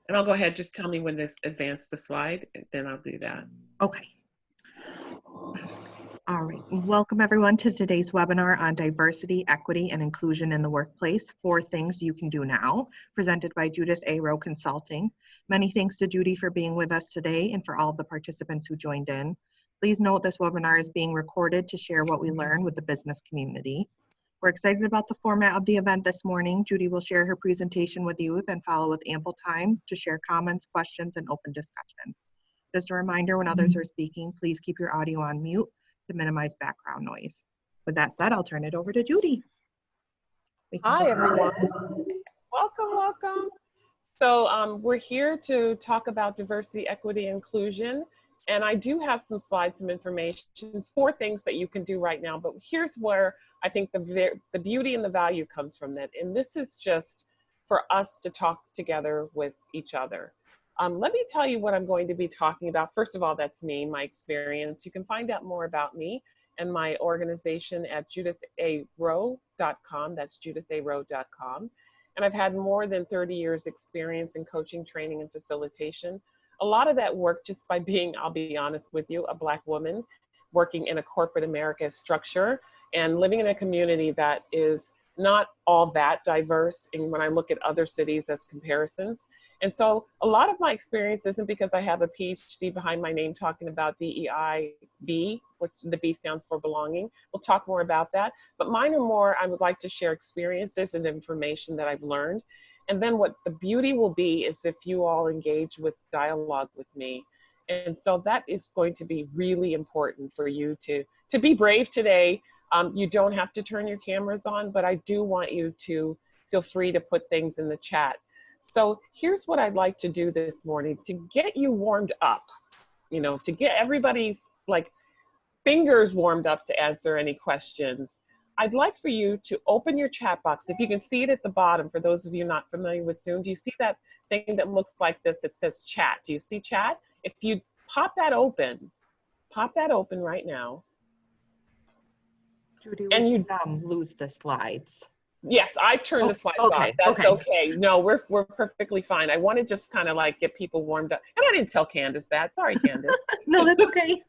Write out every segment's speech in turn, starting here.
And I'll go ahead, just tell me when this advance the slide, and then I'll do that. Okay. All right. Welcome everyone to today's webinar on diversity, equity, and inclusion in the workplace, 4 things you can do now, presented by Judith A. Rowe Consulting. Many thanks to Judy for being with us today and for all of the participants who joined in. Please note this webinar is being recorded to share what we learned with the business community. We're excited about the format of the event this morning. Judy will share her presentation with you, then follow with ample time to share comments, questions, and open discussion. Just a reminder, when others are speaking, please keep your audio on mute to minimize background noise. With that said, I'll turn it over to Judy. Hi, everyone. Welcome, welcome. So we're here to talk about diversity, equity, inclusion. And I do have some slides, some information, 4 things that you can do right now. But here's where I think the beauty and the value comes from that. And this is just for us to talk together with each other. Let me tell you what I'm going to be talking about. First of all, that's me, my experience. You can find out more about me and my organization at juditharowe.com. That's juditharowe.com. And I've had more than 30 years experience in coaching, training, and facilitation. A lot of that work just by being, I'll be honest with you, a Black woman working in a corporate America structure and living in a community that is not all that diverse. And when I look at other cities as comparisons, and so a lot of my experience isn't because I have a PhD behind my name talking about DEIB, which the B stands for belonging. We'll talk more about that. But mine are more, I would like to share experiences and information that I've learned. And then what the beauty will be is if you all engage with dialogue with me. And so that is going to be really important for you to be brave today. You don't have to turn your cameras on, but I do want you to feel free to put things in the chat. So here's what I'd like to do this morning to get you warmed up, you know, to get everybody's like fingers warmed up to answer any questions. I'd like for you to open your chat box. If you can see it at the bottom, for those of you not familiar with Zoom, do you see that thing that looks like this? It says chat. Do you see chat? If you pop that open right now. Judy, and you lose the slides. Yes, I turned the slides off. That's okay. No, we're perfectly fine. I want to just kind of like get people warmed up. And I didn't tell Candace that. Sorry, Candace. No, that's okay.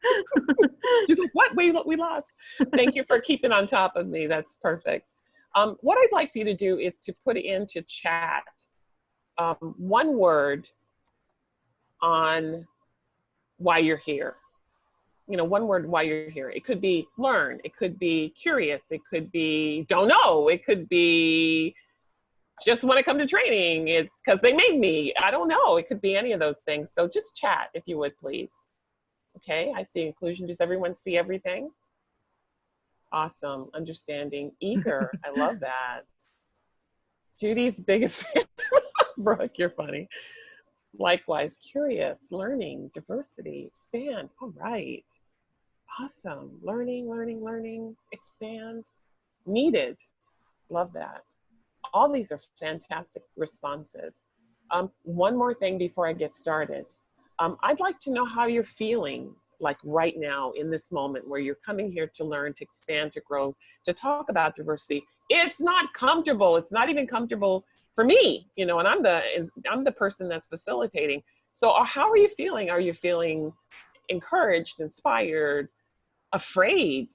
She's like, what? We lost. Thank you for keeping on top of me. That's perfect. What I'd like for you to do is to put into chat one word on why you're here. You know, one word why you're here. It could be learn, it could be curious, it could be don't know, it could be just want to come to training, it's because they made me, I don't know, it could be any of those things. So just chat if you would, please. Okay, I see inclusion. Does everyone see everything? Awesome, understanding, eager, I love that. Judy's biggest fan. Brooke, you're funny. Likewise, curious, learning, diversity, expand. All right. Awesome. Learning, learning, learning, expand. Needed. Love that. All these are fantastic responses. One more thing before I get started. I'd like to know how you're feeling like right now in this moment where you're coming here to learn, to expand, to grow, to talk about diversity. It's not comfortable. It's not even comfortable for me, you know, and I'm the person that's facilitating. So how are you feeling? Are you feeling encouraged, inspired, afraid,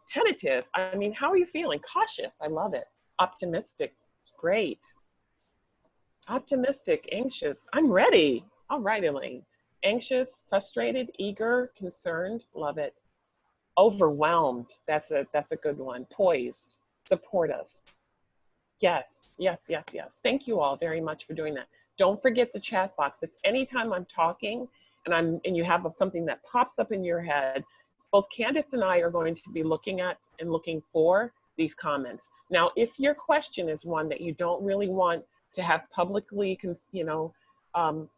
tentative? I mean, how are you feeling? Cautious, I love it. Optimistic, great. Optimistic, anxious, I'm ready. All right, Elaine. Anxious, frustrated, eager, concerned, love it. Overwhelmed, that's a good one. Poised, supportive. Yes, yes, yes, yes. Thank you all very much for doing that. Don't forget the chat box. If anytime I'm talking and you have something that pops up in your head, both Candace and I are going to be looking at and looking for these comments. Now, if your question is one that you don't really want to have publicly, you know, out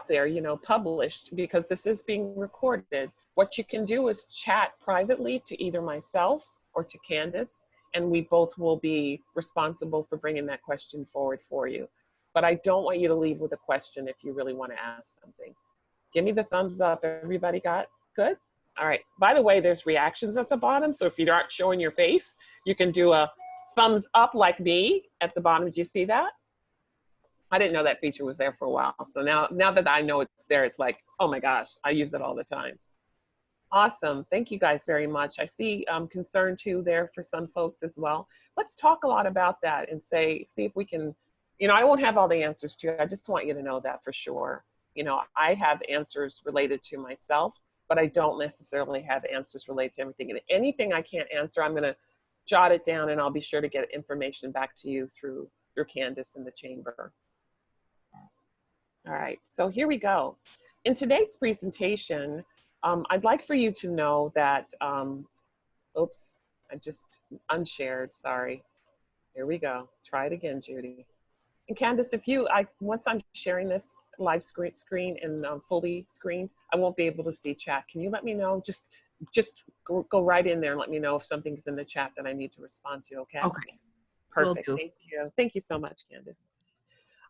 there, you know, published, because this is being recorded, what you can do is chat privately to either myself or to Candace, and we both will be responsible for bringing that question forward for you. But I don't want you to leave with a question if you really want to ask something. Give me the thumbs up. Everybody got good? All right. By the way, there's reactions at the bottom. So if you aren't showing your face, you can do a thumbs up like me at the bottom. Do you see that? I didn't know that feature was there for a while. So now that I know it's there, it's like, oh my gosh, I use it all the time. Awesome. Thank you guys very much. I see concern too there for some folks as well. Let's talk a lot about that and see if we can, I won't have all the answers to it. I just want you to know that for sure. I have answers related to myself, but I don't necessarily have answers related to everything. And anything I can't answer, I'm going to jot it down, and I'll be sure to get information back to you through Candace in the chamber. All right, so here we go. In today's presentation, I'd like for you to know that, oops, I just unshared, sorry. Here we go, try it again, Judy. And Candace, once I'm sharing this live screen and fully screened, I won't be able to see chat. Can you let me know? Just go right in there and let me know if something's in the chat that I need to respond to, okay? Okay. Perfect, thank you. Thank you so much, Candace.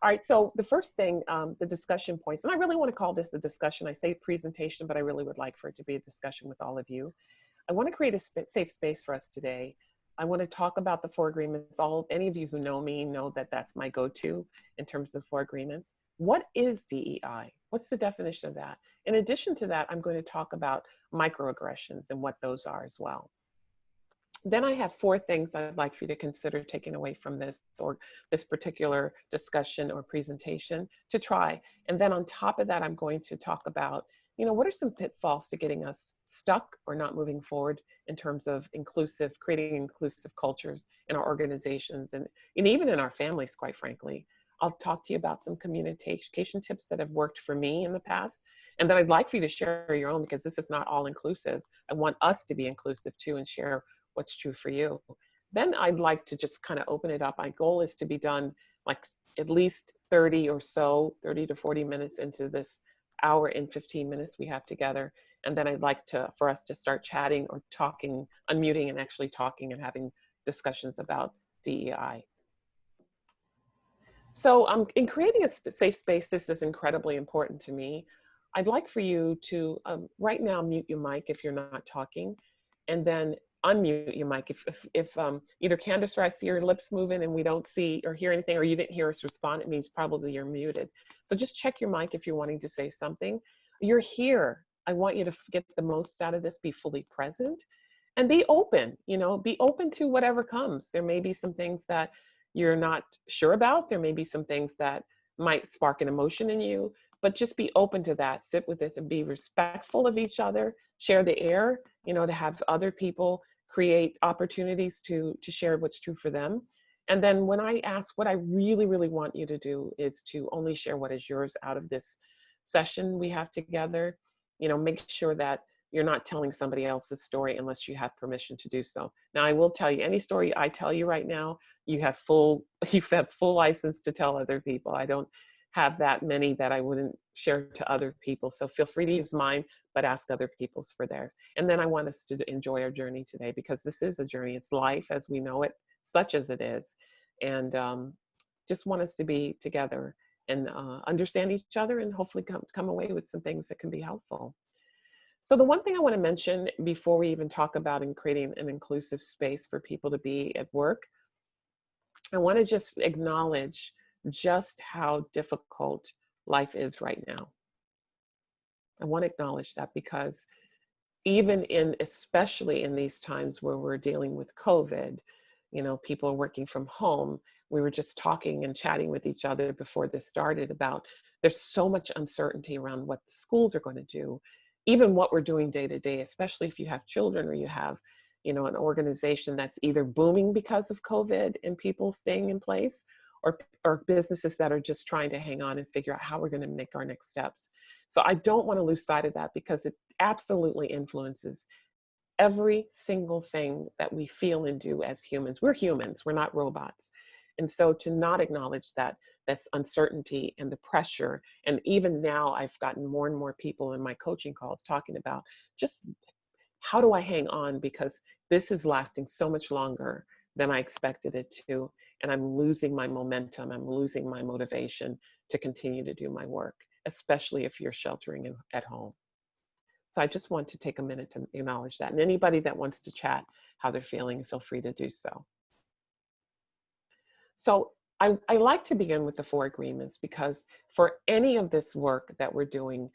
All right, so the first thing, the discussion points, and I really want to call this a discussion. I say presentation, but I really would like for it to be a discussion with all of you. I want to create a safe space for us today. I want to talk about the 4 agreements. Any of you who know me know that that's my go-to in terms of the 4 agreements. What is DEI? What's the definition of that? In addition to that, I'm going to talk about microaggressions and what those are as well. Then I have 4 things I'd like for you to consider taking away from this or this particular discussion or presentation to try. And then on top of that, I'm going to talk about, what are some pitfalls to getting us stuck or not moving forward in terms of creating inclusive cultures in our organizations and even in our families, quite frankly. I'll talk to you about some communication tips that have worked for me in the past. And then I'd like for you to share your own, because this is not all inclusive. I want us to be inclusive too and share what's true for you. Then I'd like to just kind of open it up. My goal is to be done like at least 30 to 40 minutes into this hour and 15 minutes we have together. And then I'd like for us to start chatting or talking, unmuting and actually talking and having discussions about DEI. So in creating a safe space, this is incredibly important to me. I'd like for you to right now mute your mic if you're not talking, and then unmute your mic if either Candace or I see your lips moving and we don't see or hear anything, or you didn't hear us respond, it means probably you're muted. So just check your mic if you're wanting to say something. You're here. I want you to get the most out of this, be fully present, and be open, be open to whatever comes. There may be some things that you're not sure about. There may be some things that might spark an emotion in you, but just be open to that. Sit with this and be respectful of each other, share the air, to have other people create opportunities to share what's true for them. And then when I ask, what I really, really want you to do is to only share what is yours out of this session we have together. Make sure that you're not telling somebody else's story unless you have permission to do so. Now, I will tell you, any story I tell you right now, you have full license to tell other people. I don't have that many that I wouldn't share to other people. So feel free to use mine, but ask other people's for theirs. And then I want us to enjoy our journey today, because this is a journey. It's life as we know it, such as it is. And just want us to be together and understand each other and hopefully come away with some things that can be helpful. So the one thing I want to mention before we even talk about creating an inclusive space for people to be at work, I want to just acknowledge just how difficult life is right now. I want to acknowledge that, because especially in these times where we're dealing with COVID, people are working from home. We were just talking and chatting with each other before this started about there's so much uncertainty around what the schools are going to do, even what we're doing day to day, especially if you have children or you have, an organization that's either booming because of COVID and people staying in place, or businesses that are just trying to hang on and figure out how we're going to make our next steps. So I don't want to lose sight of that, because it absolutely influences every single thing that we feel and do as humans. We're humans, we're not robots. And so to not acknowledge that's uncertainty and the pressure. And even now I've gotten more and more people in my coaching calls talking about just how do I hang on, because this is lasting so much longer than I expected it to. And I'm losing my momentum. I'm losing my motivation to continue to do my work, especially if you're sheltering at home. So I just want to take a minute to acknowledge that. And anybody that wants to chat how they're feeling, feel free to do so. So I like to begin with the 4 agreements because for any of this work that we're doing,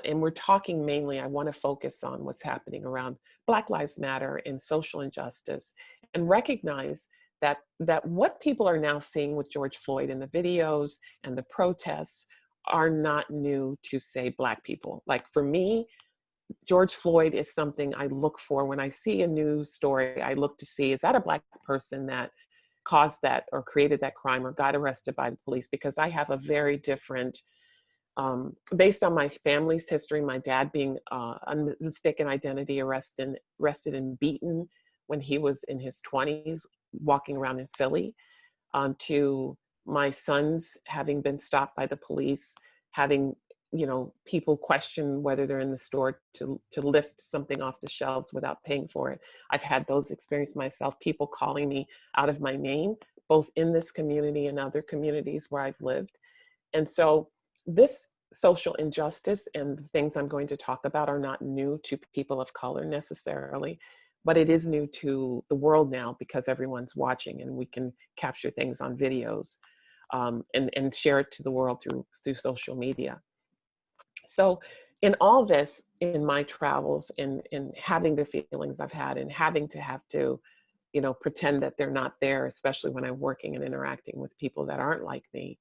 and we're talking mainly, I want to focus on what's happening around Black Lives Matter and social injustice, and recognize that what people are now seeing with George Floyd in the videos and the protests are not new to, say, Black people. Like for me, George Floyd is something I look for when I see a news story. I look to see, is that a Black person that caused that or created that crime or got arrested by the police? Because I have a very different, based on my family's history, my dad being mistaken identity arrested and beaten when he was in his 20s, walking around in Philly, to my sons having been stopped by the police, having people question whether they're in the store to lift something off the shelves without paying for it. I've had those experiences myself, people calling me out of my name, both in this community and other communities where I've lived. And so this social injustice and the things I'm going to talk about are not new to people of color necessarily, but it is new to the world now because everyone's watching and we can capture things on videos, and share it to the world through social media. So in all this, in my travels, in having the feelings I've had and having to have to, pretend that they're not there, especially when I'm working and interacting with people that aren't like me,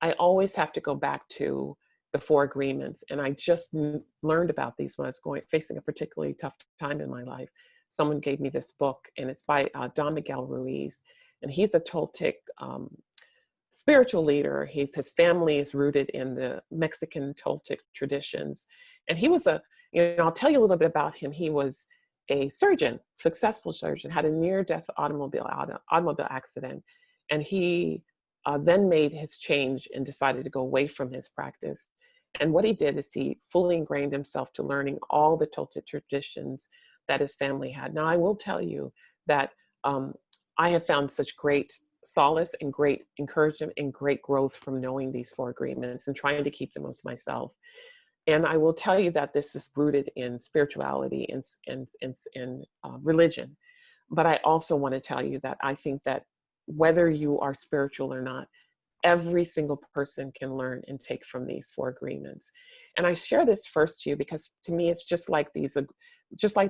I always have to go back to the 4 agreements. And I just learned about these when I was facing a particularly tough time in my life. Someone gave me this book, and it's by Don Miguel Ruiz, and he's a Toltec spiritual leader. His family is rooted in the Mexican Toltec traditions. And he was I'll tell you a little bit about him. He was a surgeon, successful surgeon, had a near-death automobile accident. And he then made his change and decided to go away from his practice. And what he did is he fully ingrained himself to learning all the Toltec traditions that his family had. Now, I will tell you that I have found such great solace and great encouragement and great growth from knowing these 4 agreements and trying to keep them with myself. And I will tell you that this is rooted in spirituality and religion. But I also want to tell you that I think that whether you are spiritual or not, every single person can learn and take from these 4 agreements. And I share this first to you because to me, it's just like the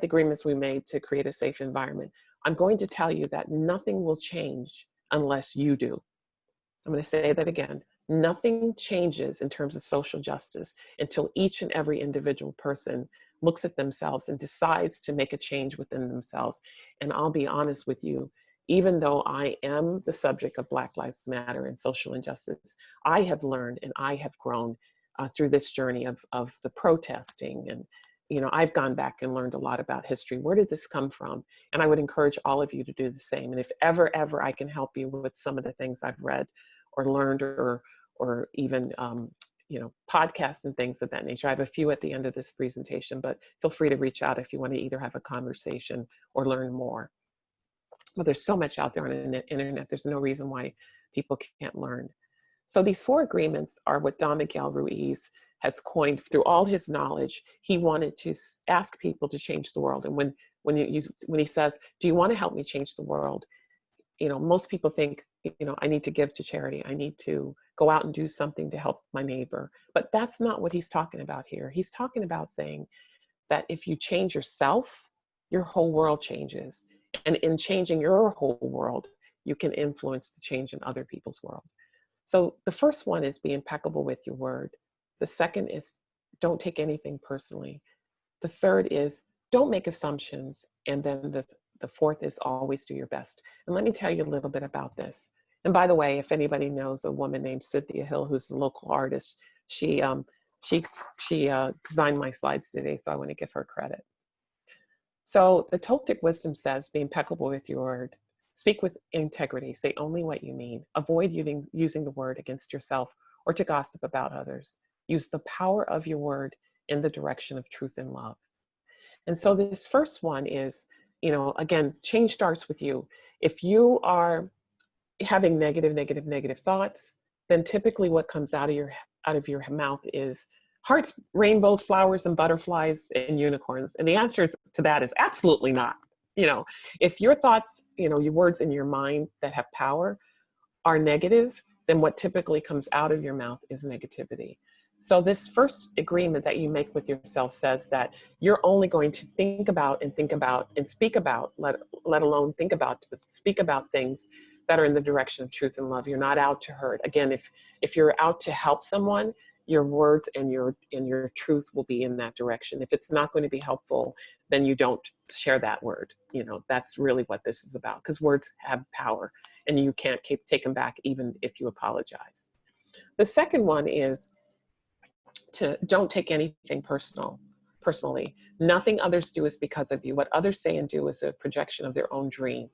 agreements we made to create a safe environment. I'm going to tell you that nothing will change unless you do. I'm going to say that again. Nothing changes in terms of social justice until each and every individual person looks at themselves and decides to make a change within themselves. And I'll be honest with you, even though I am the subject of Black Lives Matter and social injustice, I have learned and I have grown through this journey of the protesting. And I've gone back and learned a lot about history. Where did this come from? And I would encourage all of you to do the same. And if ever I can help you with some of the things I've read or learned or even, podcasts and things of that nature. I have a few at the end of this presentation, but feel free to reach out if you want to either have a conversation or learn more. But there's so much out there on the internet. There's no reason why people can't learn. So these 4 agreements are what Don Miguel Ruiz has coined through all his knowledge. He wanted to ask people to change the world. And when he says, do you want to help me change the world? Most people think, I need to give to charity. I need to go out and do something to help my neighbor. But that's not what he's talking about here. He's talking about saying that if you change yourself, your whole world changes. And in changing your whole world, you can influence the change in other people's world. So the first one is be impeccable with your word. The second is don't take anything personally. The third is don't make assumptions. And then the fourth is always do your best. And let me tell you a little bit about this. And by the way, if anybody knows a woman named Cynthia Hill, who's a local artist, she designed my slides today, so I want to give her credit. So the Toltec wisdom says, be impeccable with your word. Speak with integrity. Say only what you mean. Avoid using the word against yourself or to gossip about others. Use the power of your word in the direction of truth and love. And so this first one is, again, change starts with you. If you are having negative thoughts, then typically what comes out of your mouth is hearts, rainbows, flowers, and butterflies, and unicorns. And the answer to that is absolutely not. If your thoughts, your words in your mind that have power are negative, then what typically comes out of your mouth is negativity. So this first agreement that you make with yourself says that you're only going to think about and speak about, let alone think about, but speak about things that are in the direction of truth and love. You're not out to hurt. Again, if you're out to help someone, your words and your truth will be in that direction. If it's not going to be helpful, then you don't share that word. You know, that's really what this is about, because words have power and you can't take them back even if you apologize. The second one is to don't take anything personally. Nothing others do is because of you. What others say and do is a projection of their own dream.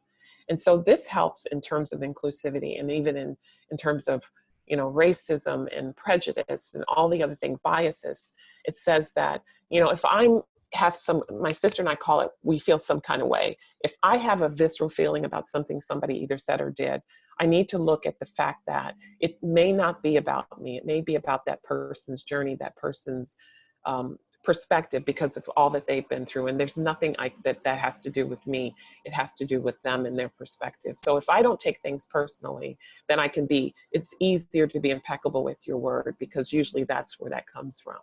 And so this helps in terms of inclusivity, and even in terms of, you know, racism and prejudice and all the other things, biases. It says that, you know, if my sister and I call it, we feel some kind of way. If I have a visceral feeling about something somebody either said or did, I need to look at the fact that it may not be about me. It may be about that person's journey, that person's perspective, because of all that they've been through. And there's nothing that has to do with me. It has to do with them and their perspective. So if I don't take things personally, then it's easier to be impeccable with your word, because usually that's where that comes from.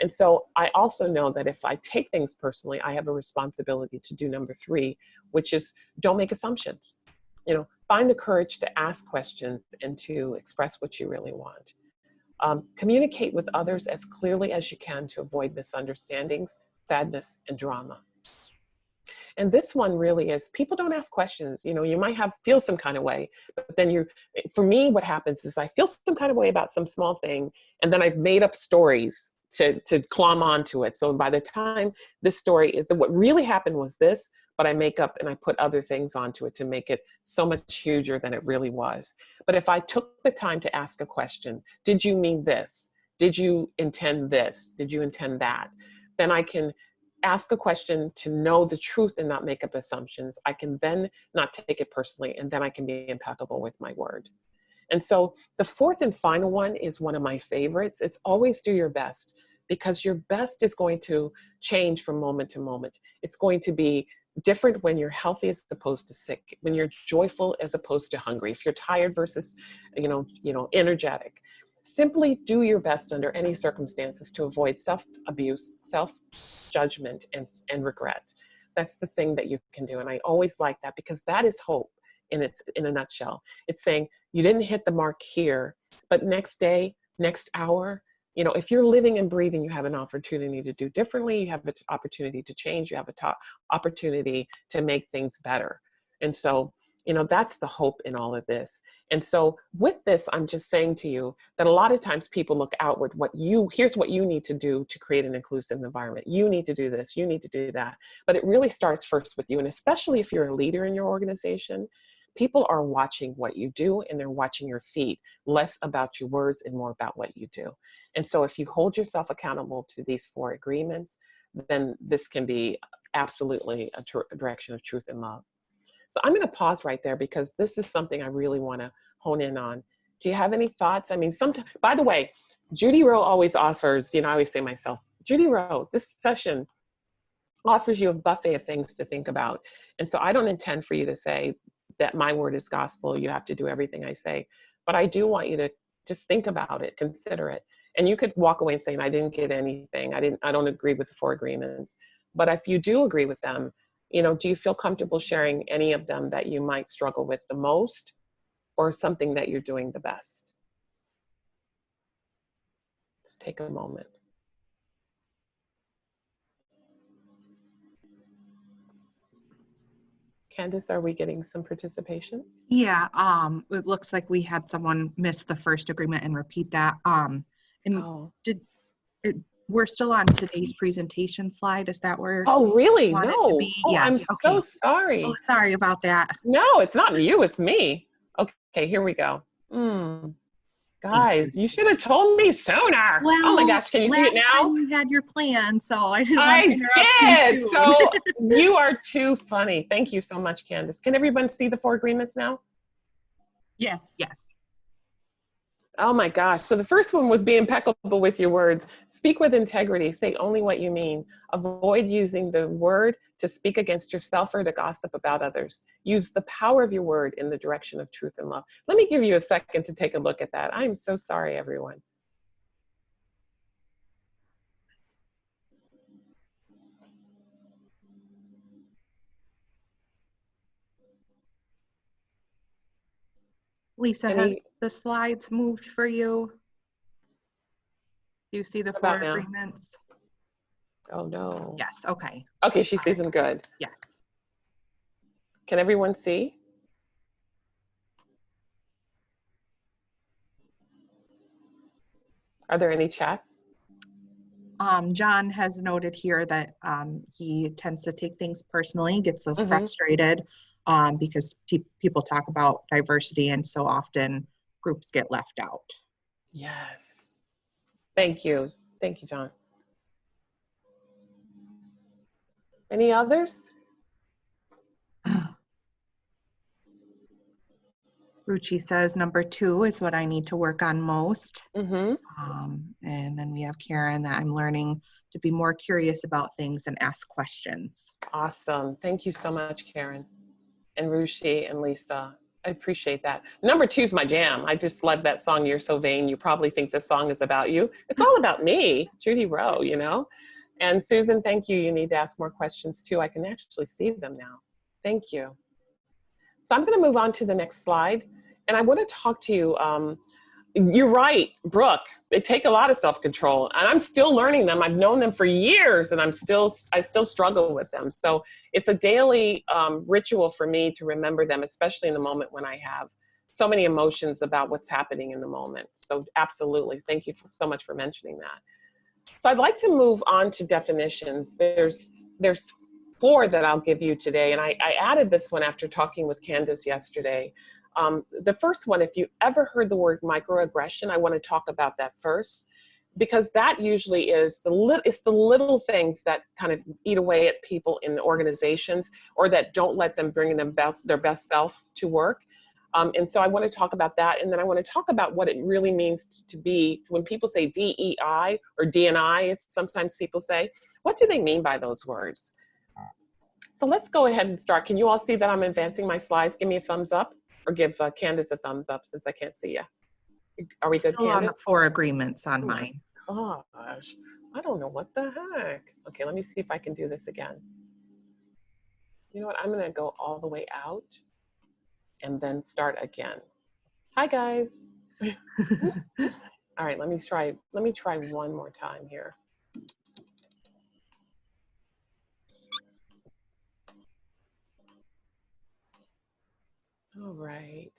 And so I also know that if I take things personally, I have a responsibility to do number 3, which is don't make assumptions. You know, find the courage to ask questions and to express what you really want. Communicate with others as clearly as you can to avoid misunderstandings, sadness, and drama. And this one really is, people don't ask questions. You know, you might feel some kind of way, but then for me, what happens is I feel some kind of way about some small thing, and then I've made up stories to clomb onto it. So by the time this story is, what really happened was this, but I make up and I put other things onto it to make it so much huger than it really was. But if I took the time to ask a question, did you mean this? Did you intend this? Did you intend that? Then I can ask a question to know the truth and not make up assumptions. I can then not take it personally, and then I can be impeccable with my word. And so the fourth and final one is one of my favorites. It's always do your best, because your best is going to change from moment to moment. It's going to be different when you're healthy as opposed to sick, when you're joyful as opposed to hungry, if you're tired versus, energetic. Simply do your best under any circumstances to avoid self-abuse, self-judgment, and regret. That's the thing that you can do. And I always like that, because that is hope in a nutshell. It's saying you didn't hit the mark here, but next day, next hour, if you're living and breathing, you have an opportunity to do differently. You have an opportunity to change. You have an opportunity to make things better. And so, that's the hope in all of this. And so with this, I'm just saying to you that a lot of times people look outward, here's what you need to do to create an inclusive environment. You need to do this, you need to do that. But it really starts first with you. And especially if you're a leader in your organization, people are watching what you do, and they're watching your feet, less about your words and more about what you do. And so if you hold yourself accountable to these 4 agreements, then this can be absolutely a direction of truth and love. So I'm going to pause right there, because this is something I really want to hone in on. Do you have any thoughts? I mean, by the way, Judy Rowe always offers, I always say myself, Judy Rowe, this session offers you a buffet of things to think about. And so I don't intend for you to say that my word is gospel, you have to do everything I say. But I do want you to just think about it, consider it. And you could walk away saying, I didn't get anything. I don't agree with the 4 agreements. But if you do agree with them, do you feel comfortable sharing any of them that you might struggle with the most, or something that you're doing the best? Just take a moment. Candace, are we getting some participation? Yeah, it looks like we had someone miss the first agreement and repeat that. We're still on today's presentation slide. Is that where? Oh, really? Want No. it to be? Oh, yes. I'm so sorry. Oh, sorry about that. No, it's not you. It's me. Okay, here we go. Guys, you should have told me sooner. Well, oh my gosh, can you see it now? Last time you had your plan, so I didn't want to interrupt did. you. So you are too funny. Thank you so much, Candace. Can everyone see the 4 agreements now? Yes. Yes. Oh my gosh. So the first one was be impeccable with your words. Speak with integrity. Say only what you mean. Avoid using the word to speak against yourself or to gossip about others. Use the power of your word in the direction of truth and love. Let me give you a second to take a look at that. I'm so sorry, everyone. Lisa, has the slides moved for you? Do you see the What 4 about now? agreements? Oh no. Yes, okay. Okay, she sees them good. Yes. Can everyone see? Are there any chats? John has noted here that he tends to take things personally, gets so frustrated because people talk about diversity and so often groups get left out. Yes. Thank you. Thank you, John. Any others? Ruchi says number 2 is what I need to work on most. Mm-hmm. And then we have Karen that I'm learning to be more curious about things and ask questions. Awesome. Thank you so much, Karen and Ruchi and Lisa. I appreciate that. Number 2 is my jam. I just love that song, You're So Vain. You probably think this song is about you. It's all about me, Judy Rowe, you know? And Susan, thank you. You need to ask more questions too. I can actually see them now. Thank you. So I'm going to move on to the next slide. And I want to talk to you. You're right, Brooke. They take a lot of self-control, and I'm still learning them. I've known them for years, and I still struggle with them. So it's a daily ritual for me to remember them, especially in the moment when I have so many emotions about what's happening in the moment. So absolutely, thank you so much for mentioning that. So I'd like to move on to definitions. There's 4 that I'll give you today, and I added this one after talking with Candace yesterday. The first one, if you ever heard the word microaggression, I want to talk about that first, because that usually is it's the little things that kind of eat away at people in organizations, or that don't let them bring their best self to work. And so I want to talk about that, and then I want to talk about what it really means to be, when people say DEI or DNI, as sometimes people say, what do they mean by those words? So let's go ahead and start. Can you all see that I'm advancing my slides? Give me a thumbs up, or give Candace a thumbs up since I can't see you. Are we good, Still Candace? on the 4 agreements on mine. Gosh, I don't know what the heck. Okay, let me see if I can do this again. You know what? I'm going to go all the way out and then start again. Hi, guys. All right, let me try one more time here. All right.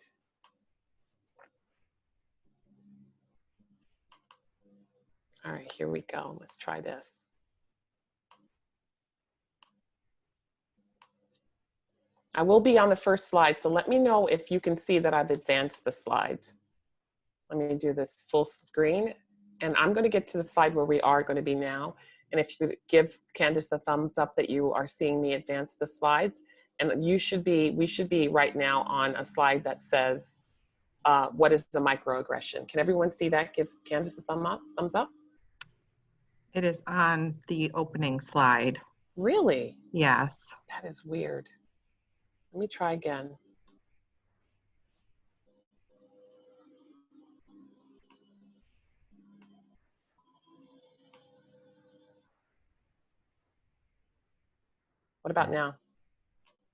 All right, here we go. Let's try this. I will be on the first slide, so let me know if you can see that I've advanced the slides. Let me do this full screen, and I'm going to get to the slide where we are going to be now. And if you could give Candace a thumbs up that you are seeing me advance the slides, and we should be right now on a slide that says, what is a microaggression? Can everyone see that? Gives Candace a thumbs up? It is on the opening slide. Really? Yes. That is weird. Let me try again. What about now?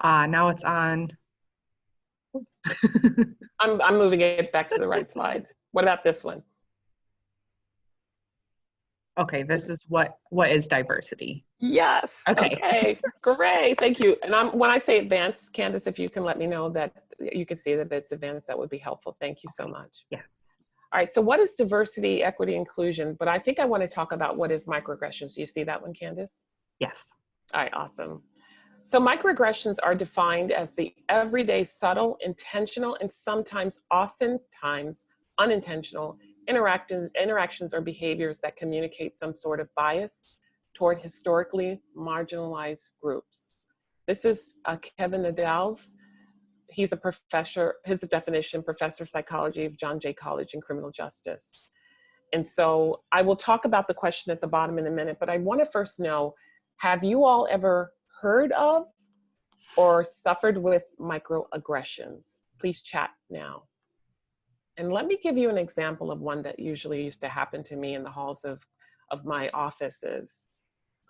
Now it's on. I'm moving it back to the right slide. What about this one? Okay, this is what is diversity. Yes. Okay. Great. Thank you. And when I say advanced, Candace, if you can let me know that you can see that it's advanced, that would be helpful. Thank you so much. Yes. All right. So what is diversity, equity, inclusion? But I think I want to talk about what is microaggressions. Do you see that one, Candace? Yes. All right. Awesome. So microaggressions are defined as the everyday, subtle, intentional, and oftentimes unintentional interactions or behaviors that communicate some sort of bias toward historically marginalized groups. This is Kevin Nadal's he's a professor, his definition, professor of psychology of John Jay College in criminal justice. And so I will talk about the question at the bottom in a minute, but I want to first know, have you all ever heard of or suffered with microaggressions? Please chat now. And let me give you an example of one that usually used to happen to me in the halls of my offices.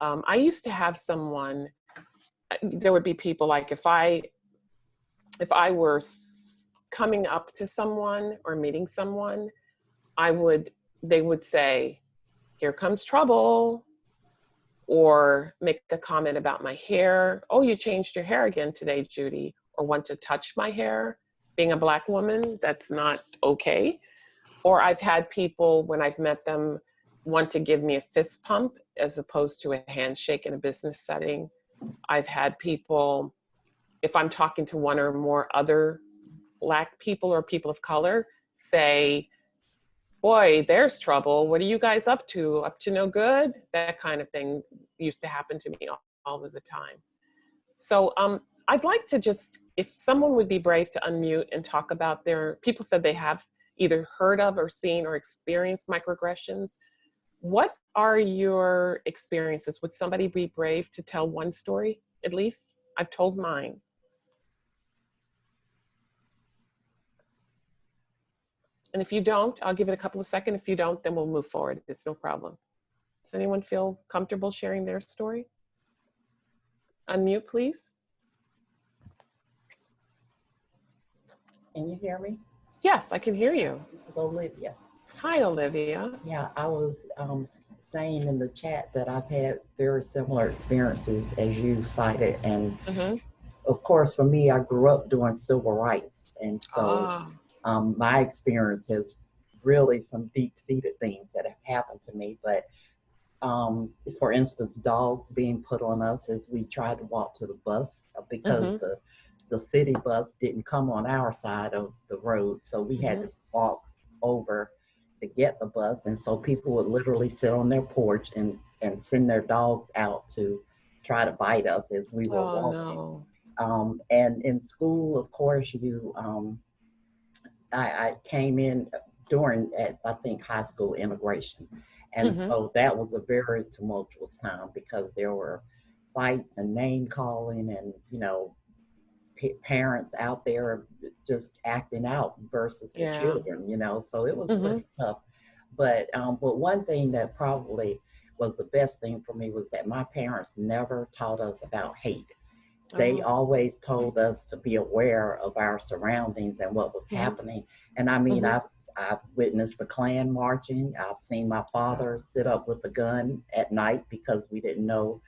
I used to have someone, there would be people like if I were coming up to someone or meeting someone, they would say, "Here comes trouble," or make a comment about my hair. "Oh, you changed your hair again today, Judy," or want to touch my hair. Being a Black woman, that's not okay. Or I've had people, when I've met them, want to give me a fist pump as opposed to a handshake in a business setting. I've had people, if I'm talking to one or more other Black people or people of color, say, "Boy, there's trouble. What are you guys up to? Up to no good?" That kind of thing used to happen to me all of the time. So I'd like to just, if someone would be brave to unmute and talk about people said they have either heard of or seen or experienced microaggressions. What are your experiences? Would somebody be brave to tell one story at least? I've told mine. And if you don't, I'll give it a couple of seconds. If you don't, then we'll move forward. It's no problem. Does anyone feel comfortable sharing their story? Unmute, please. Can you hear me? Yes, I can hear you. This is Olivia. Hi, Olivia. Yeah, I was saying in the chat that I've had very similar experiences as you cited. And of course, for me, I grew up doing civil rights. And so my experience has really some deep-seated things that have happened to me. But for instance, dogs being put on us as we tried to walk to the bus because the city bus didn't come on our side of the road. So we had to walk over to get the bus. And so people would literally sit on their porch and send their dogs out to try to bite us as we were walking. No. And in school, of course, I came in I think, high school integration. And so that was a very tumultuous time because there were fights and name calling and, parents out there just acting out versus the children, so it was pretty tough. But one thing that probably was the best thing for me was that my parents never taught us about hate. They always told us to be aware of our surroundings and what was happening. And I mean, I've witnessed the Klan marching. I've seen my father sit up with a gun at night because we didn't know,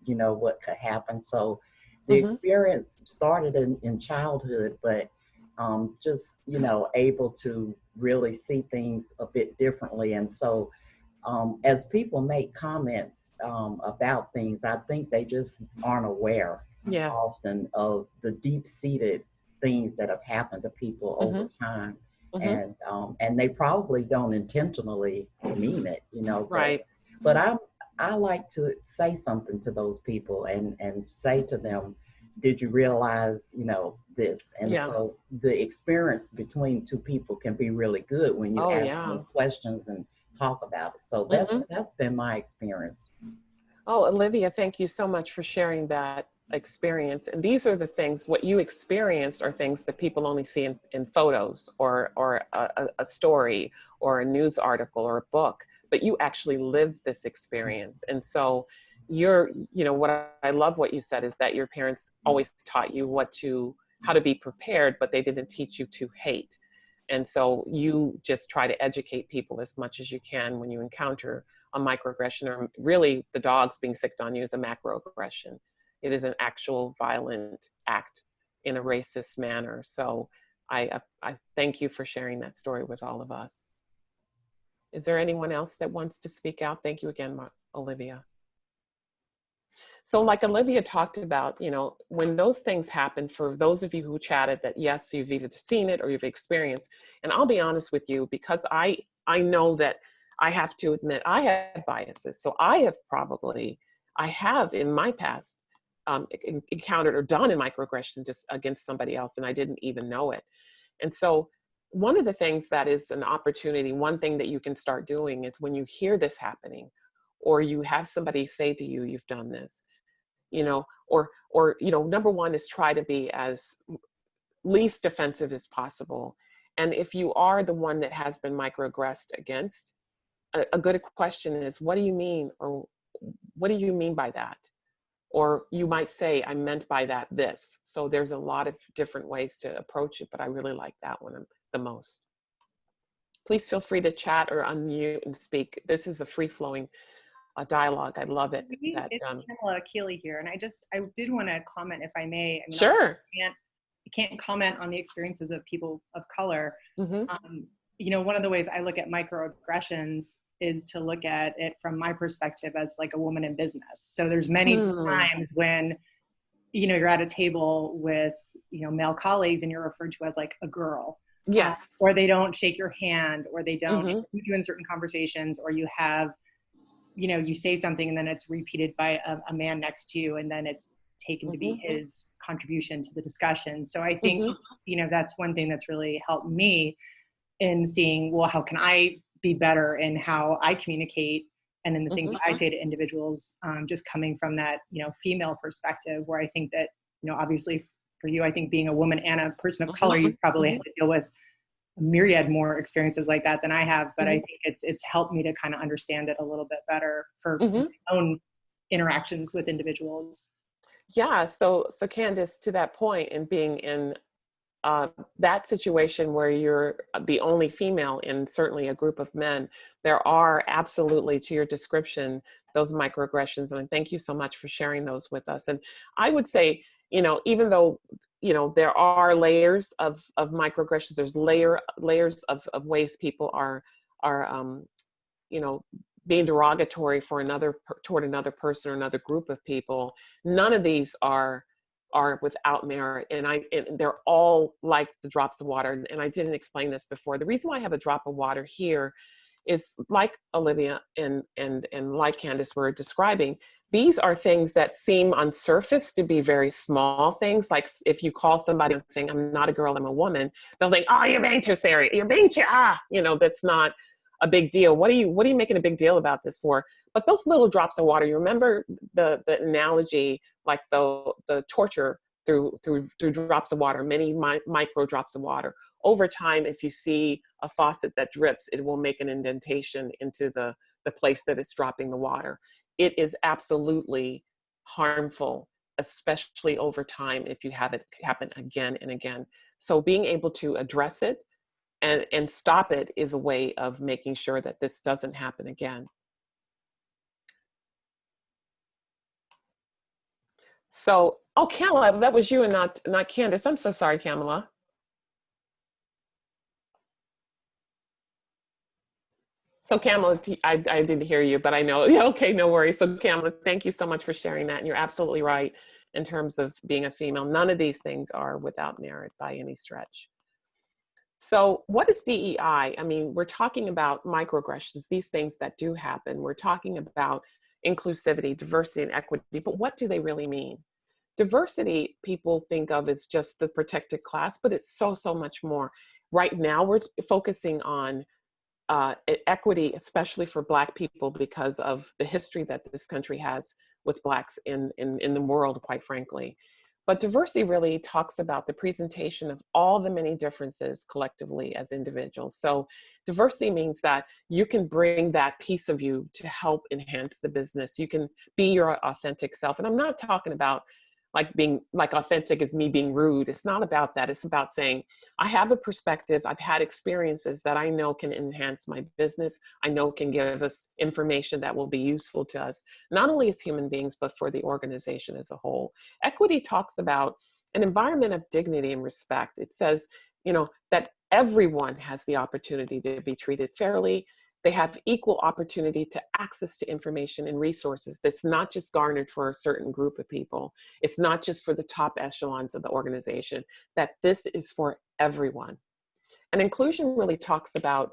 what could happen. So the experience started in childhood, but just, able to really see things a bit differently. And so as people make comments about things, I think they just aren't aware often of the deep-seated things that have happened to people over time. And they probably don't intentionally mean it, but I like to say something to those people and say to them, did you realize, this? And so the experience between two people can be really good when you ask those questions and talk about it. So that's been my experience. Oh, Olivia, thank you so much for sharing that experience. And these are the things, what you experienced are things that people only see in photos or a story or a news article or a book, but you actually lived this experience. And so what I love what you said is that your parents always taught you how to be prepared, but they didn't teach you to hate. And so you just try to educate people as much as you can when you encounter a microaggression, or really the dogs being sicked on you is a macroaggression. It is an actual violent act in a racist manner. So I thank you for sharing that story with all of us. Is there anyone else that wants to speak out? Thank you again, Olivia. So like Olivia talked about, when those things happen, for those of you who chatted that, yes, you've either seen it or you've experienced, and I'll be honest with you, because I know that I have to admit I have biases. So I have in my past encountered or done in microaggression just against somebody else, and I didn't even know it. And so one of the things that is an opportunity, one thing that you can start doing is when you hear this happening, or you have somebody say to you, you've done this, you know, or, you know, number one is try to be as least defensive as possible. And if you are the one that has been microaggressed against, a good question is, what do you mean? Or what do you mean by that? Or you might say, I meant by that this. So there's a lot of different ways to approach it, but I really like that one the most. Please feel free to chat or unmute and speak. This is a free-flowing dialogue. I love it. It's Pamela Keeley here, and I did want to comment, if I may. I mean, sure. I can't comment on the experiences of people of color. Mm-hmm. You know, one of the ways I look at microaggressions is to look at it from my perspective as like a woman in business. So there's many times when, you know, you're at a table with, you know, male colleagues and you're referred to as like a girl. Yes. Or they don't shake your hand, or they don't Mm-hmm. include you in certain conversations, or you have, you know, you say something and then it's repeated by a man next to you, and then it's taken to be his contribution to the discussion. So I think, you know, that's one thing that's really helped me in seeing, well, how can I be better in how I communicate and in the things that I say to individuals, just coming from that, you know, female perspective, where I think that, you know, obviously for you, I think being a woman and a person of color, you probably have to deal with a myriad more experiences like that than I have, but I think it's helped me to kind of understand it a little bit better for my own interactions with individuals. Yeah, so Candace, to that point, and being in that situation where you're the only female in certainly a group of men, there are absolutely, to your description, those microaggressions. And thank you so much for sharing those with us. And I would say, you know, even though, you know, there are layers of microaggressions, there's layers of ways people are you know, being derogatory for toward another person or another group of people. None of these are without merit, and they're all like the drops of water. And I didn't explain this before. The reason why I have a drop of water here is, like Olivia and like Candace were describing, these are things that seem on surface to be very small things. Like if you call somebody and saying, I'm not a girl, I'm a woman, they'll think, oh, you're being too serious, you're being too, you know, that's not a big deal. What are you making a big deal about this for? But those little drops of water, you remember the analogy, like the torture through drops of water, many micro drops of water. Over time, if you see a faucet that drips, it will make an indentation into the place that it's dropping the water. It is absolutely harmful, especially over time, if you have it happen again and again. So being able to address it and stop it is a way of making sure that this doesn't happen again. So, oh, Kamala, that was you and not Candace. I'm so sorry, Kamala. So Kamala, I didn't hear you, but I know, yeah, okay, no worries. So Kamala, thank you so much for sharing that. And you're absolutely right in terms of being a female. None of these things are without merit by any stretch. So what is DEI? I mean, we're talking about microaggressions, these things that do happen. We're talking about inclusivity, diversity, and equity, but what do they really mean? Diversity, people think of as just the protected class, but it's so much more. Right now, we're focusing on equity, especially for Black people, because of the history that this country has with Blacks in the world, quite frankly. But diversity really talks about the presentation of all the many differences collectively as individuals. So diversity means that you can bring that piece of you to help enhance the business. You can be your authentic self. And I'm not talking about like being like authentic as me being rude. It's not about that. It's about saying, I have a perspective, I've had experiences that I know can enhance my business. I know can give us information that will be useful to us, not only as human beings, but for the organization as a whole. Equity talks about an environment of dignity and respect. It says, you know, that everyone has the opportunity to be treated fairly. They have equal opportunity to access to information and resources that's not just garnered for a certain group of people. It's not just for the top echelons of the organization, that this is for everyone. And inclusion really talks about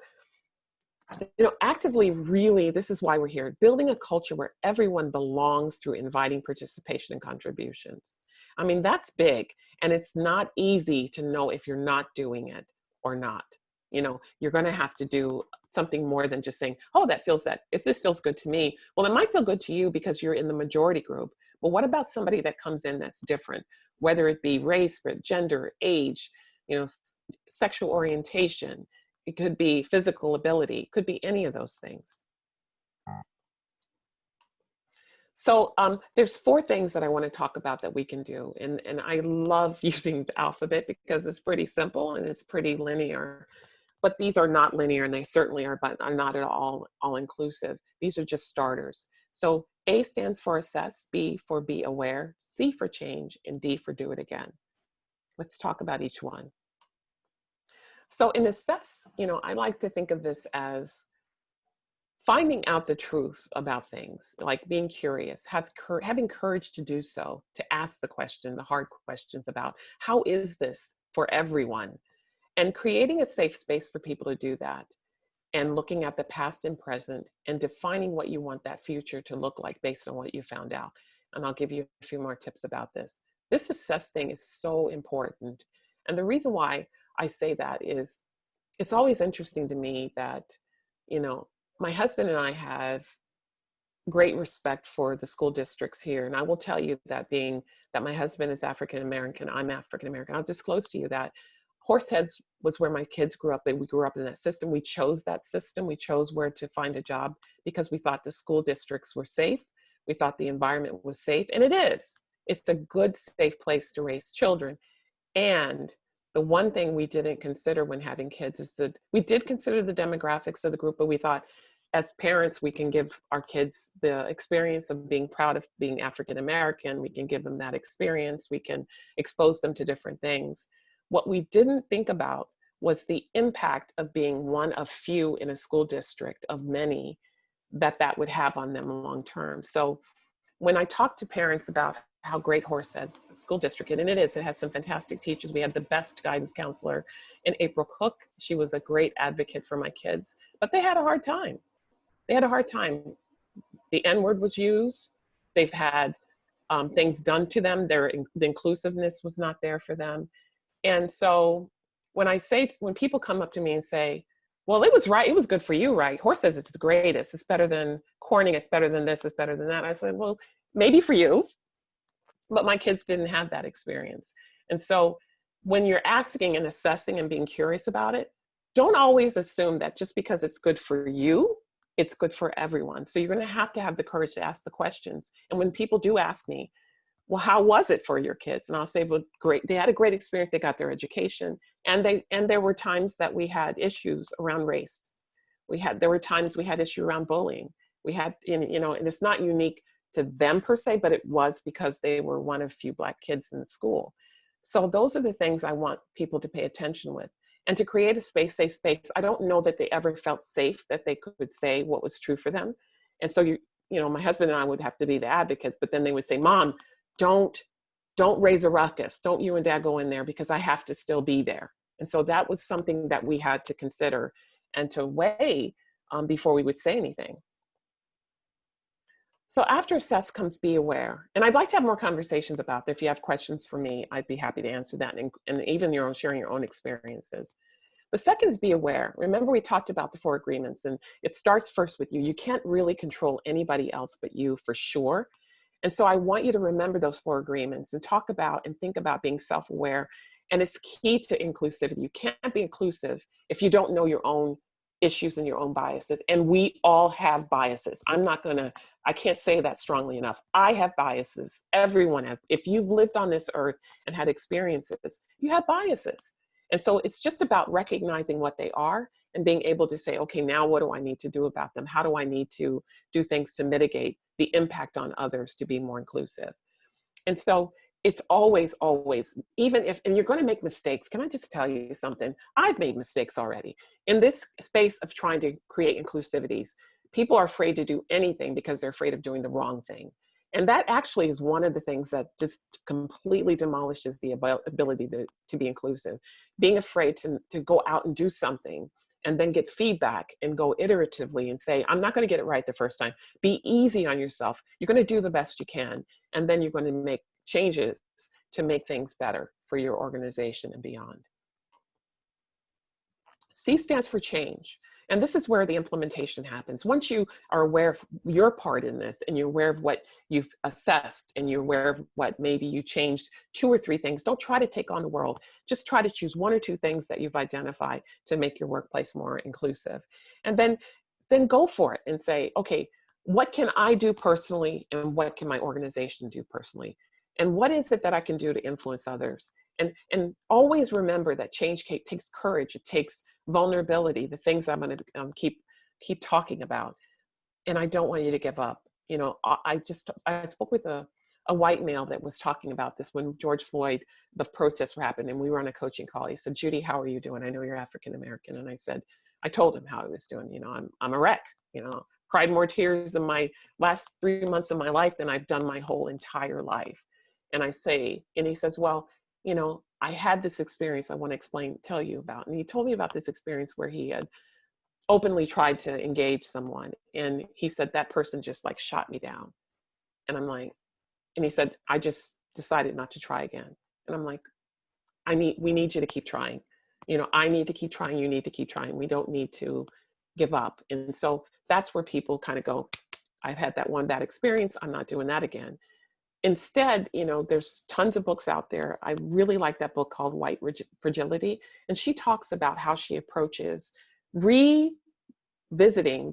Actively, really, this is why we're here, building a culture where everyone belongs through inviting participation and contributions. I mean, that's big, and it's not easy to know if you're not doing it or not. You're going to have to do something more than just saying, oh, if this feels good to me, well, it might feel good to you because you're in the majority group. But what about somebody that comes in that's different, whether it be race, gender, age, sexual orientation? It could be physical ability, it could be any of those things. So there's 4 things that I want to talk about that we can do. And I love using the alphabet because it's pretty simple and it's pretty linear. But these are not linear, and they certainly are not at all inclusive. These are just starters. So A stands for assess, B for be aware, C for change, and D for do it again. Let's talk about each one. So in assess, I like to think of this as finding out the truth about things, like being curious, having courage to do so, to ask the hard questions about how is this for everyone, and creating a safe space for people to do that, and looking at the past and present and defining what you want that future to look like based on what you found out. And I'll give you a few more tips about this. This assess thing is so important. And the reason why I say that is it's always interesting to me that, my husband and I have great respect for the school districts here. And I will tell you that that my husband is African-American, I'm African-American, I'll disclose to you that Horseheads was where my kids grew up. We grew up in that system. We chose that system. We chose where to find a job because we thought the school districts were safe. We thought the environment was safe, and it is. It's a good, safe place to raise children. And the one thing we didn't consider when having kids is that we did consider the demographics of the group, but we thought as parents, we can give our kids the experience of being proud of being African-American. We can give them that experience. We can expose them to different things. What we didn't think about was the impact of being one of few in a school district of many that would have on them long term. So when I talk to parents about how great Horseheads School District, and it has some fantastic teachers. We had the best guidance counselor in April Cook. She was a great advocate for my kids, but they had a hard time. The N-word was used. They've had things done to them. The inclusiveness was not there for them. And so when people come up to me and say, well, it was right, it was good for you, right? Horseheads is the greatest. It's better than Corning. It's better than this. It's better than that. I said, well, maybe for you, but my kids didn't have that experience. And so when you're asking and assessing and being curious about it, don't always assume that just because it's good for you, it's good for everyone. So you're going to have the courage to ask the questions. And when people do ask me, well, how was it for your kids? And I'll say, well, great. They had a great experience. They got their education. And there were times that we had issues around race. There were times we had issue around bullying. And it's not unique to them per se, but it was because they were one of few Black kids in the school. So those are the things I want people to pay attention with. And to create a safe space. I don't know that they ever felt safe that they could say what was true for them. And so my husband and I would have to be the advocates, but then they would say, Mom, don't raise a ruckus. Don't you and Dad go in there because I have to still be there. And so that was something that we had to consider and to weigh before we would say anything. So after assess comes be aware. And I'd like to have more conversations about that. If you have questions for me, I'd be happy to answer that. And even sharing your own experiences. The second is be aware. Remember, we talked about the 4 agreements, and it starts first with you. You can't really control anybody else but you, for sure. And so I want you to remember those 4 agreements and talk about and think about being self-aware. And it's key to inclusivity. You can't be inclusive if you don't know your own issues and your own biases. And we all have biases. I can't say that strongly enough. I have biases. Everyone has. If you've lived on this earth and had experiences, you have biases. And so it's just about recognizing what they are and being able to say, okay, now what do I need to do about them? How do I need to do things to mitigate the impact on others to be more inclusive? And so it's always, even if, and you're going to make mistakes. Can I just tell you something? I've made mistakes already. In this space of trying to create inclusivities, people are afraid to do anything because they're afraid of doing the wrong thing. And that actually is one of the things that just completely demolishes the ability to be inclusive. Being afraid to go out and do something and then get feedback and go iteratively and say, I'm not going to get it right the first time. Be easy on yourself. You're going to do the best you can. And then you're going to make changes to make things better for your organization and beyond. C stands for change. And this is where the implementation happens. Once you are aware of your part in this, and you're aware of what you've assessed, and you're aware of what maybe you changed 2 or 3 things, don't try to take on the world. Just try to choose 1 or 2 things that you've identified to make your workplace more inclusive. And then go for it and say, okay, what can I do personally, and what can my organization do personally? And what is it that I can do to influence others? And always remember that change takes courage. It takes vulnerability, the things I'm going to keep talking about. And I don't want you to give up. You know, I spoke with a white male that was talking about this when George Floyd, the protests happened, and we were on a coaching call. He said, Judy, how are you doing? I know you're African American. And I told him how I was doing. You know, I'm a wreck, you know, cried more tears in my last 3 months of my life than I've done my whole entire life. And he says, well, you know, I had this experience I want to tell you about. And he told me about this experience where he had openly tried to engage someone. And he said, that person just like shot me down. And I'm like, and he said, I just decided not to try again. And I'm like, we need you to keep trying. You know, I need to keep trying. You need to keep trying. We don't need to give up. And so that's where people kind of go, I've had that one bad experience. I'm not doing that again. Instead, you know, there's tons of books out there. I really like that book called White Fragility. And she talks about how she approaches revisiting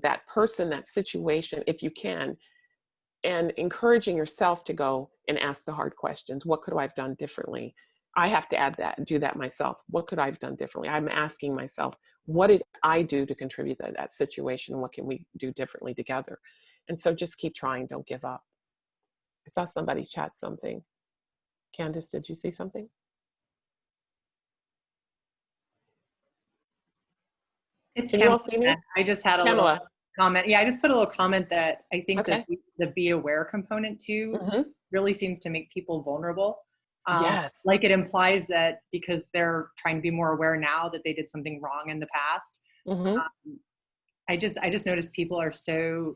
that person, that situation, if you can, and encouraging yourself to go and ask the hard questions. What could I have done differently? I have to do that myself. What could I have done differently? I'm asking myself, what did I do to contribute to that situation? What can we do differently together? And so just keep trying, don't give up. I saw somebody chat something. Candace, did you see something? It's Can you all see me? I just had a Pamela. little comment. Yeah, I just put a little comment that I think that the be aware component too really seems to make people vulnerable. Yes. Like it implies that because they're trying to be more aware now that they did something wrong in the past. I just noticed people are so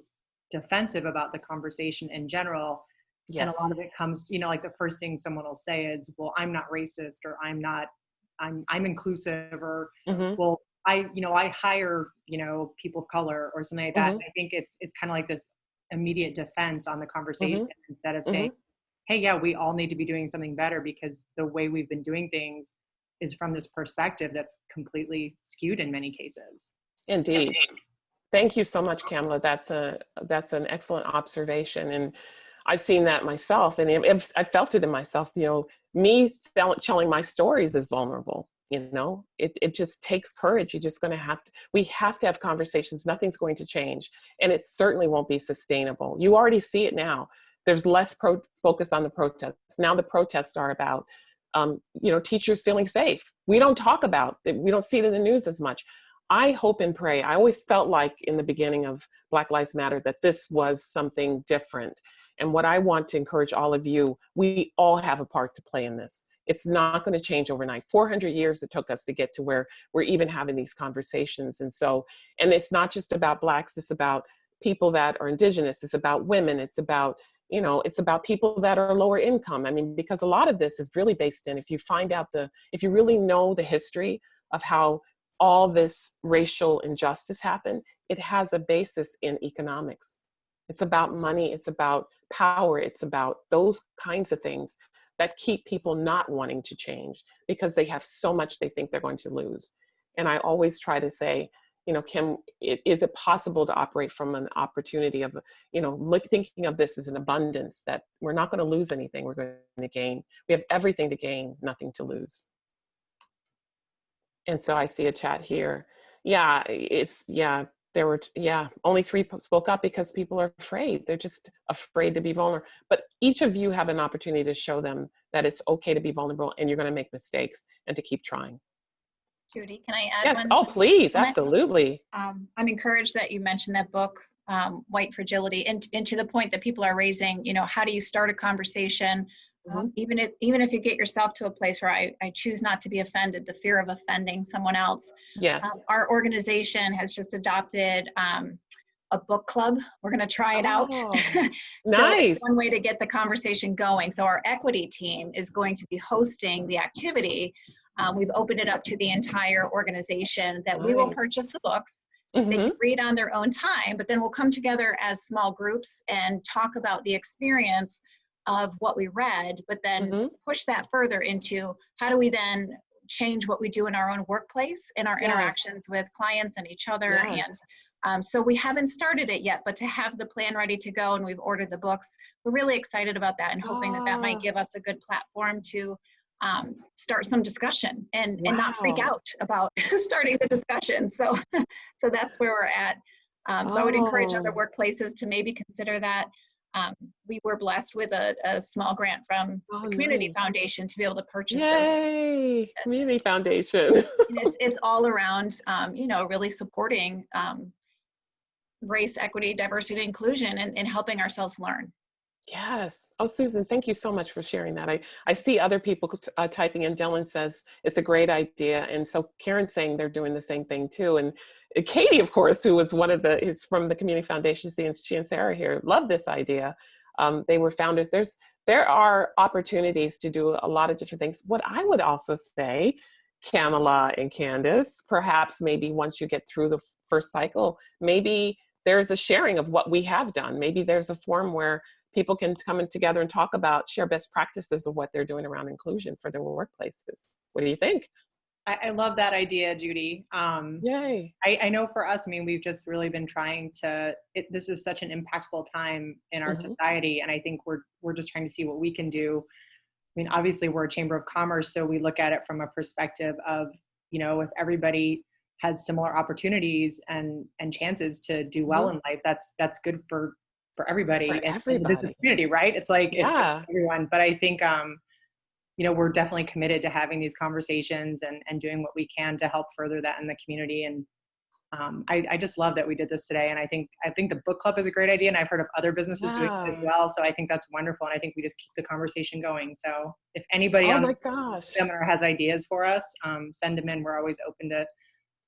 defensive about the conversation in general. Yes. And a lot of it comes, you know, like the first thing someone will say is, well, I'm not racist, or I'm inclusive, or well, I hire, you know, people of color or something like that. And I think it's kind of like this immediate defense on the conversation instead of saying, hey, yeah, we all need to be doing something better because the way we've been doing things is from this perspective that's completely skewed in many cases. Indeed. Thank you so much, Kamala. That's an excellent observation. And I've seen that myself, and I felt it in myself. You know, me telling my stories is vulnerable. You know, it just takes courage. You're just going to we have to have conversations. Nothing's going to change, and it certainly won't be sustainable. You already see it now. There's less focus on the protests. Now the protests are about, you know, teachers feeling safe. We don't talk about it. We don't see it in the news as much. I hope and pray. I always felt like in the beginning of Black Lives Matter that this was something different. And what I want to encourage all of you, we all have a part to play in this. It's not going to change overnight. 400 years it took us to get to where we're even having these conversations. And it's not just about Blacks, it's about people that are Indigenous, it's about women, it's about, you know, it's about people that are lower income. I mean, because a lot of this is really based in, if you really know the history of how all this racial injustice happened, it has a basis in economics. It's about money, it's about power, it's about those kinds of things that keep people not wanting to change because they have so much they think they're going to lose. And I always try to say, you know, is it possible to operate from an opportunity of, you know, thinking of this as an abundance, that we're not going to lose anything, we're going to gain. We have everything to gain, nothing to lose. And so I see a chat here. Yeah, only 3 spoke up because people are afraid. They're just afraid to be vulnerable. But each of you have an opportunity to show them that it's okay to be vulnerable and you're going to make mistakes and to keep trying. Judy, can I add one? Yes, oh, please, absolutely. I'm encouraged that you mentioned that book, White Fragility, and to the point that people are raising, you know, how do you start a conversation Even if you get yourself to a place where I choose not to be offended, the fear of offending someone else. Yes. Our organization has just adopted a book club. We're going to try it out. So Nice. it's one way to get the conversation going. So our equity team is going to be hosting the activity. We've opened it up to the entire organization that we will purchase the books. They can read on their own time, but then we'll come together as small groups and talk about the experience of what we read, but then push that further into how do we then change what we do in our own workplace, in our interactions with clients and each other. And so we haven't started it yet, but to have the plan ready to go and we've ordered the books, we're really excited about that and hoping that might give us a good platform to start some discussion and not freak out about starting the discussion. So that's where we're at. So I would encourage other workplaces to maybe consider that. We were blessed with a small grant from the Community Foundation to be able to purchase those. Yay! Community Foundation. It's all around, really supporting race, equity, diversity, and inclusion and helping ourselves learn. Yes. Oh, Susan, thank you so much for sharing that. I see other people typing in. Dylan says it's a great idea. And so Karen's saying they're doing the same thing too. And Katie, of course, who was is from the Community Foundation, she and Sarah here, love this idea. They were founders. There are opportunities to do a lot of different things. What I would also say, Kamala and Candace, perhaps maybe once you get through the first cycle, maybe there's a sharing of what we have done. Maybe there's a forum where people can come in together and talk about, share best practices of what they're doing around inclusion for their workplaces. What do you think? I love that idea, Judy. Yay. I know for us, we've just really been trying to, this is such an impactful time in our society. And I think we're just trying to see what we can do. Obviously we're a chamber of commerce, so we look at it from a perspective of, if everybody has similar opportunities and chances to do well in life, that's good for everybody in the business community, right? It's like, it's good for everyone. But I think, we're definitely committed to having these conversations and doing what we can to help further that in the community. And I just love that we did this today. And I think the book club is a great idea. And I've heard of other businesses doing it as well. So I think that's wonderful. And I think we just keep the conversation going. So if anybody on the seminar has ideas for us, send them in. We're always open to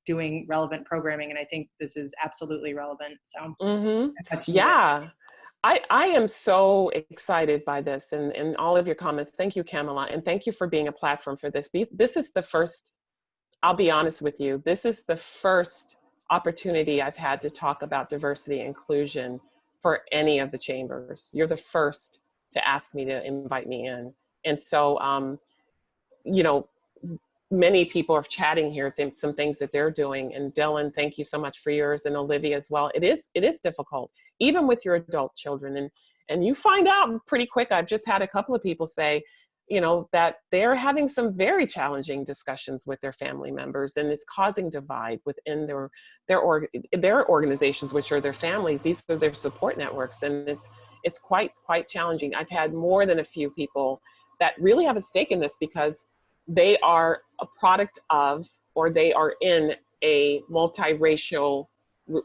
doing relevant programming. And I think this is absolutely relevant. So yeah. I am so excited by this and all of your comments. Thank you, Kamala. And thank you for being a platform for this. This is the first, I'll be honest with you, this is the first opportunity I've had to talk about diversity and inclusion for any of the chambers. You're the first to ask me to invite me in. And so, many people are chatting here, some things that they're doing. And Dylan, thank you so much for yours, and Olivia as well. It is difficult, even with your adult children. And you find out pretty quick. I've just had a couple of people say, that they're having some very challenging discussions with their family members, and it's causing divide within their organizations, which are their families. These are their support networks, and it's quite challenging. I've had more than a few people that really have a stake in this because they are a product of, or they are in a multiracial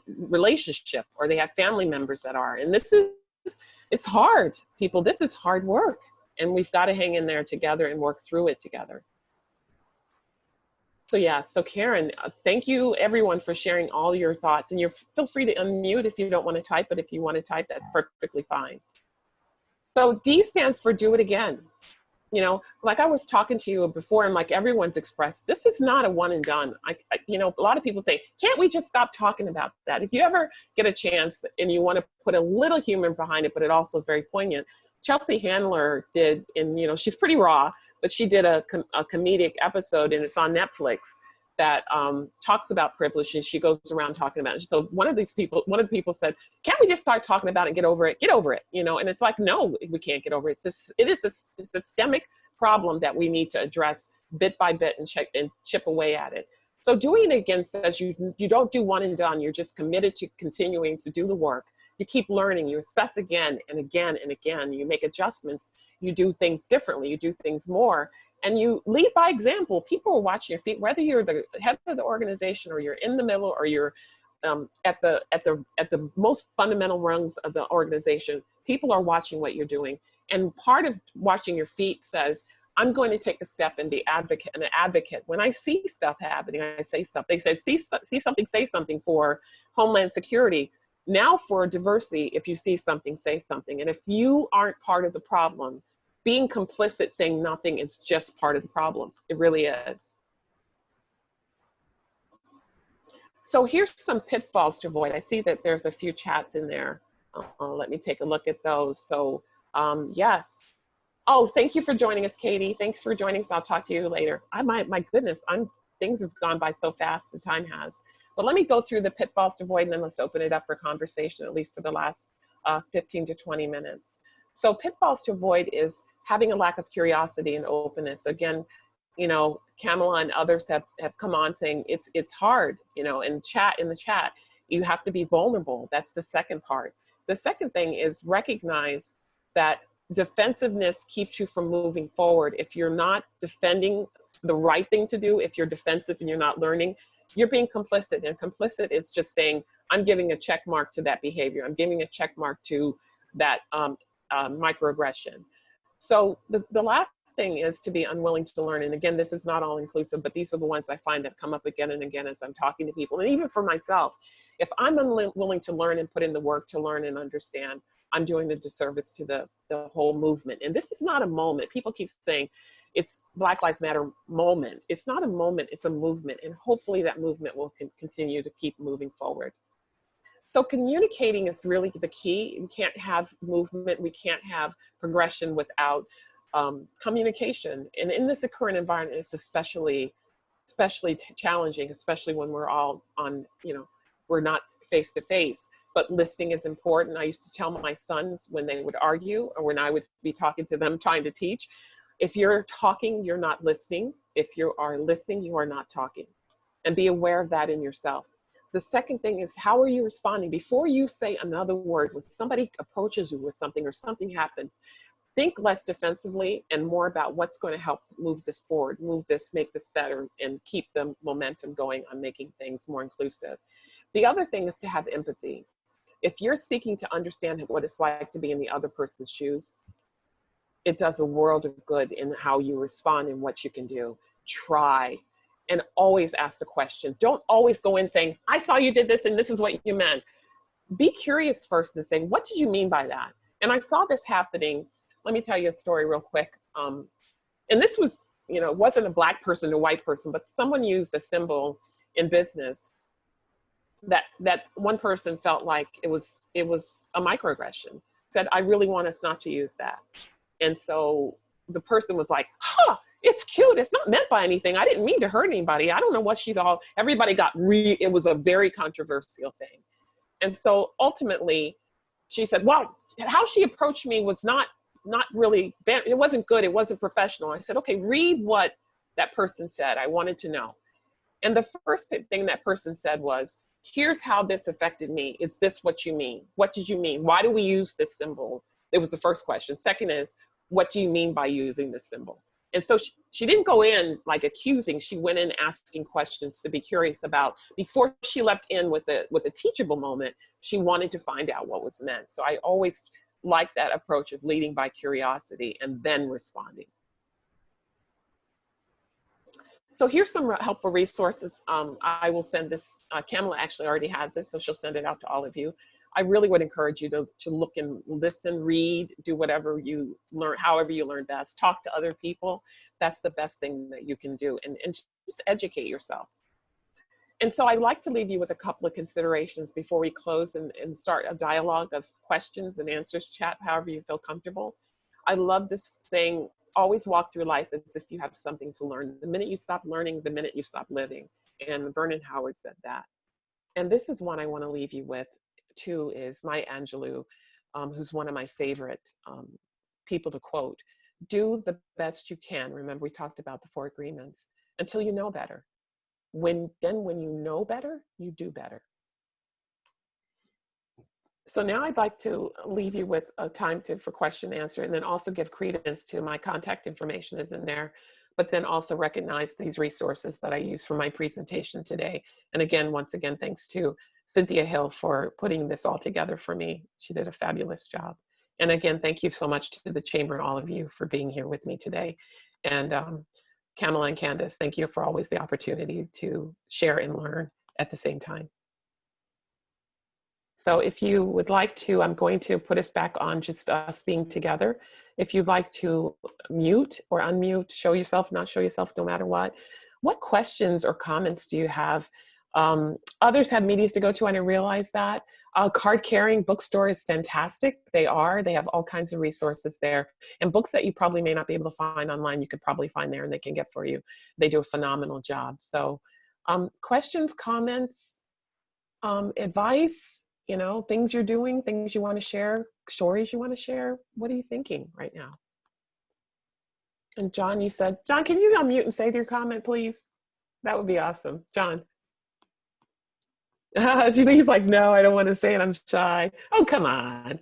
relationship, or they have family members that are. And it's hard, people. This is hard work. And we've got to hang in there together and work through it together. So yeah, so Karen, thank you everyone for sharing all your thoughts. And feel free to unmute if you don't want to type, but if you want to type, that's perfectly fine. So D stands for do it again. Like I was talking to you before, and like everyone's expressed, this is not a one and done. A lot of people say, can't we just stop talking about that? If you ever get a chance and you want to put a little humor behind it, but it also is very poignant, Chelsea Handler did, she's pretty raw, but she did a comedic episode, and it's on Netflix, that talks about privilege, and she goes around talking about it. So one of the people said, can't we just start talking about it and get over it? And it's like, no, we can't get over it. It is a systemic problem that we need to address bit by bit and chip away at it. So doing it again says you don't do one and done. You're just committed to continuing to do the work. You keep learning, you assess again and again and again, you make adjustments, you do things differently, you do things more, and you lead by example. People are watching your feet, whether you're the head of the organization or you're in the middle or you're at the most fundamental rungs of the organization. People are watching what you're doing. And part of watching your feet says, I'm going to take a step and be advocate and an advocate. When I see stuff happening, I say something. They said, see something, say something for Homeland Security. Now for diversity, if you see something, say something. And if you aren't part of the problem, being complicit, saying nothing is just part of the problem. It really is. So here's some pitfalls to avoid. I see that there's a few chats in there. Let me take a look at those. So yes. Oh, thank you for joining us, Katie. Thanks for joining us. I'll talk to you later. My goodness, things have gone by so fast, the time has. But let me go through the pitfalls to avoid, and then let's open it up for conversation, at least for the last 15 to 20 minutes. So pitfalls to avoid is having a lack of curiosity and openness. Again, you know, Kamala and others have come on saying it's hard, you know, in the chat, you have to be vulnerable. That's the second part. The second thing is recognize that defensiveness keeps you from moving forward. If you're not defending the right thing to do, if you're defensive and you're not learning, you're being complicit. And complicit is just saying, I'm giving a check mark to that behavior. I'm giving a check mark to that microaggression. So the last thing is to be unwilling to learn. And again, this is not all inclusive, but these are the ones I find that come up again and again as I'm talking to people. And even for myself, if I'm unwilling to learn and put in the work to learn and understand, I'm doing a disservice to the whole movement. And this is not a moment. People keep saying it's Black Lives Matter moment. It's not a moment, it's a movement. And hopefully that movement will continue to keep moving forward. So communicating is really the key. We can't have movement, we can't have progression without communication. And in this current environment, it's especially challenging, especially when we're all on, you know, we're not face to face. But listening is important. I used to tell my sons when they would argue or when I would be talking to them, trying to teach, if you're talking, you're not listening. If you are listening, you are not talking. And be aware of that in yourself. The second thing is, how are you responding? Before you say another word, when somebody approaches you with something or something happened, think less defensively and more about what's going to help move this forward, move this, make this better, and keep the momentum going on making things more inclusive. The other thing is to have empathy. If you're seeking to understand what it's like to be in the other person's shoes, it does a world of good in how you respond and what you can do. Try. And always ask the question. Don't always go in saying, I saw you did this and this is what you meant. Be curious first and say, what did you mean by that? And I saw this happening. Let me tell you a story real quick. And this was, you know, it wasn't a Black person or white person, but someone used a symbol in business that one person felt like it was a microaggression. Said, I really want us not to use that. And so the person was like, huh, it's cute. It's not meant by anything. I didn't mean to hurt anybody. I don't know what everybody got it was a very controversial thing. And so ultimately she said, well, how she approached me was not really, it wasn't good. It wasn't professional. I said, okay, read what that person said. I wanted to know. And the first thing that person said was, here's how this affected me. Is this what you mean? What did you mean? Why do we use this symbol? It was the first question. Second is, what do you mean by using this symbol? And so she didn't go in like accusing. She went in asking questions to be curious about. Before she leapt in with a teachable moment, she wanted to find out what was meant. So I always like that approach of leading by curiosity and then responding. So here's some helpful resources. I will send this, Kamala actually already has this, so she'll send it out to all of you. I really would encourage you to look and listen, read, do whatever you learn, however you learn best. Talk to other people. That's the best thing that you can do, and just educate yourself. And so I'd like to leave you with a couple of considerations before we close and start a dialogue of questions and answers chat, however you feel comfortable. I love this saying, always walk through life as if you have something to learn. The minute you stop learning, the minute you stop living. And Vernon Howard said that. And this is one I want to leave you with too, is Maya Angelou, who's one of my favorite people to quote. Do the best you can. Remember, we talked about the 4 agreements until you know better. When you know better, you do better. So now I'd like to leave you with a time for question and answer, and then also give credence to my contact information is in there, but then also recognize these resources that I use for my presentation today. And again, once again, thanks to Cynthia Hill for putting this all together for me. She did a fabulous job. And again, thank you so much to the Chamber and all of you for being here with me today. And Kamala and Candace, thank you for always the opportunity to share and learn at the same time. So if you would like to, I'm going to put us back on just us being together. If you'd like to mute or unmute, show yourself, not show yourself, no matter what questions or comments do you have? Others have meetings to go to, and I realize that. Card-carrying bookstore is fantastic. They have all kinds of resources there. And books that you probably may not be able to find online, you could probably find there and they can get for you. They do a phenomenal job. So questions, comments, advice, things you're doing, things you want to share, stories you want to share. What are you thinking right now? And John, you said, John, can you unmute and say your comment, please? That would be awesome. John. He's like, no, I don't want to say it. I'm shy. Oh, come on.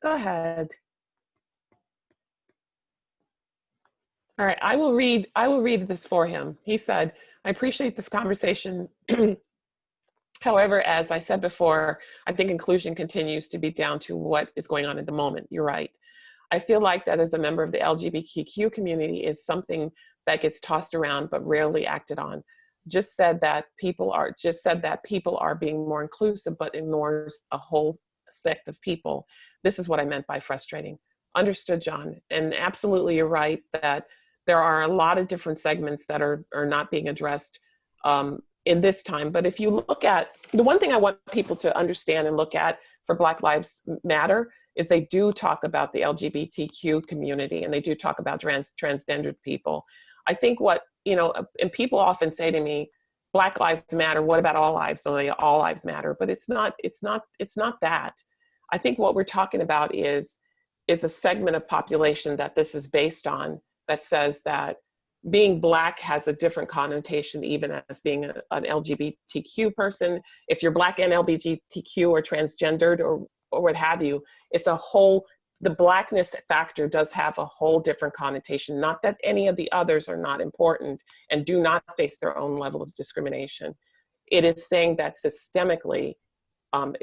Go ahead. All right, I will read this for him. He said, I appreciate this conversation. However, as I said before, I think inclusion continues to be down to what is going on at the moment. You're right. I feel like that as a member of the LGBTQ community is something that gets tossed around but rarely acted on. Just said that people are being more inclusive, but ignores a whole sect of people. This is what I meant by frustrating. Understood, John. And absolutely, you're right that there are a lot of different segments that are not being addressed in this time. But if you look at, the one thing I want people to understand and look at for Black Lives Matter is they do talk about the LGBTQ community, and they do talk about transgendered people. I think and people often say to me, Black Lives Matter, what about all lives? So all lives matter, but it's not that. I think what we're talking about is a segment of population that this is based on, that says that being Black has a different connotation even as being an LGBTQ person. If you're Black and LGBTQ or transgendered or what have you, the Blackness factor does have a whole different connotation. Not that any of the others are not important and do not face their own level of discrimination. It is saying that systemically,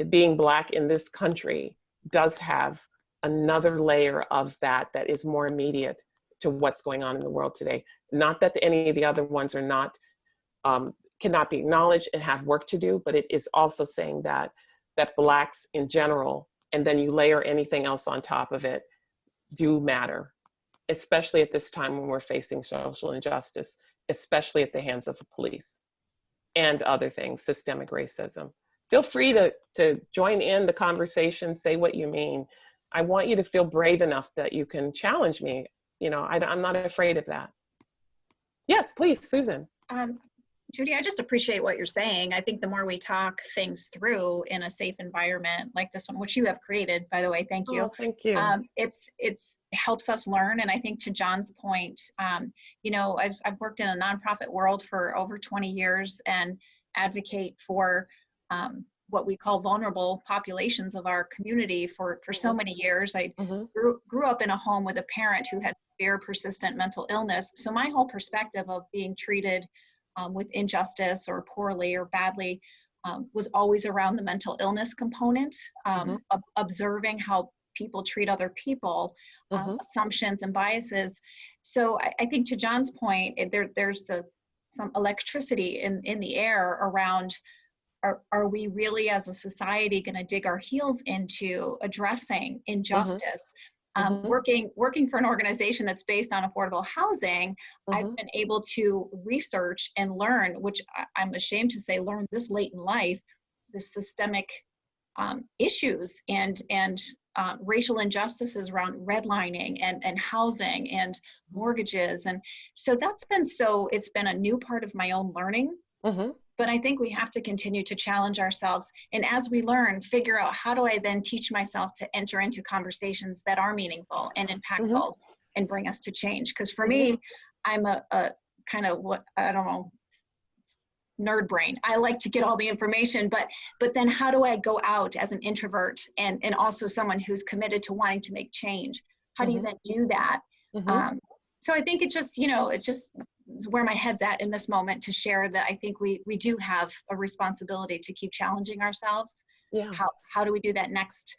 being Black in this country does have another layer of that is more immediate to what's going on in the world today. Not that any of the other ones are not, cannot be acknowledged and have work to do, but it is also saying that Blacks in general, and then you layer anything else on top of it, do matter, especially at this time when we're facing social injustice, especially at the hands of the police and other things, systemic racism. Feel free to join in the conversation, say what you mean. I want you to feel brave enough that you can challenge me. I'm not afraid of that. Yes, please, Susan. Judy, I just appreciate what you're saying. I think the more we talk things through in a safe environment like this one, which you have created, by the way, thank you. Oh, thank you. It's helps us learn. And I think to John's point, I've worked in a nonprofit world for over 20 years and advocate for what we call vulnerable populations of our community for so many years. I grew up in a home with a parent who had severe persistent mental illness. So my whole perspective of being treated with injustice or poorly or badly was always around the mental illness component, observing how people treat other people, assumptions and biases. So I think to John's point, there's some electricity in the air around, are we really as a society going to dig our heels into addressing injustice? Working for an organization that's based on affordable housing, I've been able to research and learn, which I'm ashamed to say, learn this late in life, the systemic issues and racial injustices around redlining and housing and mortgages. And so it's been a new part of my own learning. But I think we have to continue to challenge ourselves. And as we learn, figure out, how do I then teach myself to enter into conversations that are meaningful and impactful and bring us to change? Because for me, I'm a kind of nerd brain. I like to get all the information, but then how do I go out as an introvert and also someone who's committed to wanting to make change? How do you then do that? So I think it's just where my head's at in this moment, to share that I think we do have a responsibility to keep challenging ourselves. How do we do that next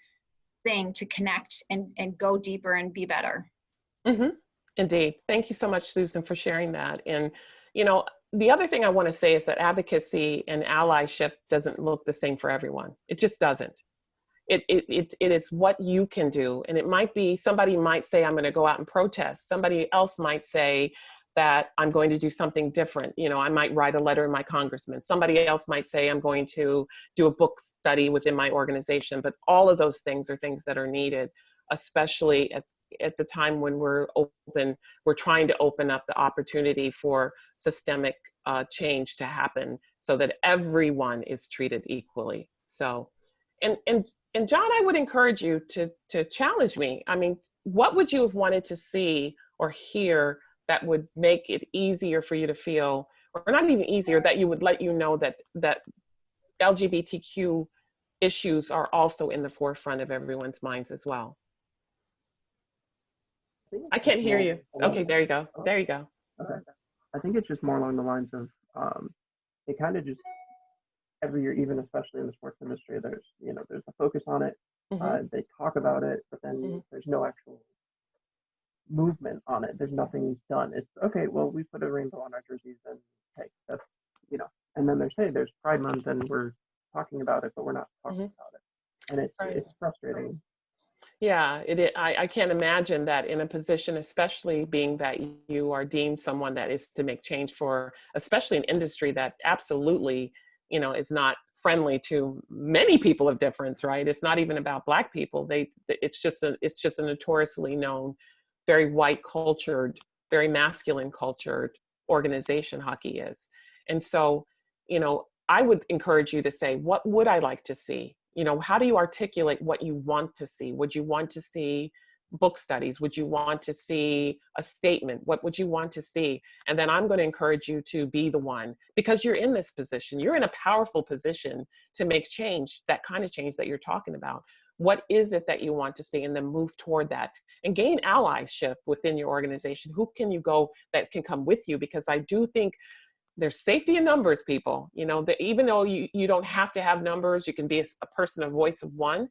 thing to connect and go deeper and be better. Mm-hmm. Indeed. Thank you so much, Susan, for sharing that. And, you know, the other thing I want to say is that advocacy and allyship doesn't look the same for everyone. It just doesn't. It is what you can do. And it might be, somebody might say, I'm going to go out and protest. Somebody else might say that I'm going to do something different. You know, I might write a letter to my congressman. Somebody else might say, I'm going to do a book study within my organization. But all of those things are things that are needed, especially at the time when we're trying to open up the opportunity for systemic change to happen so that everyone is treated equally. So, and John, I would encourage you to challenge me. I mean, what would you have wanted to see or hear that would make it easier for you to feel, or not even easier, that you would let you know that LGBTQ issues are also in the forefront of everyone's minds as well? I can't hear you. Okay, there you go. There you go. Okay. I think it's just more along the lines of it kind of just every year, even especially in the sports industry, there's a focus on it. Mm-hmm. They talk about it, but then Mm-hmm. there's no actual movement on it. There's nothing done. It's okay. Well, we put a rainbow on our jerseys, and hey, that's And then there's Pride Month, and we're talking about it, but we're not talking Mm-hmm. about it, and it's frustrating. Yeah, I can't imagine that in a position, especially being that you are deemed someone that is to make change for, especially an industry that absolutely, is not friendly to many people of difference, right? It's not even about Black people. It's just a notoriously known, very white cultured, very masculine cultured organization, hockey is. And so, I would encourage you to say, what would I like to see? How do you articulate what you want to see? Would you want to see book studies? Would you want to see a statement? What would you want to see? And then I'm going to encourage you to be the one, because you're in this position. You're in a powerful position to make change, that kind of change that you're talking about. What is it that you want to see? And then move toward that and gain allyship within your organization. Who can you go that can come with you? Because I do think there's safety in numbers, people. That even though you don't have to have numbers, you can be a person, a voice of one.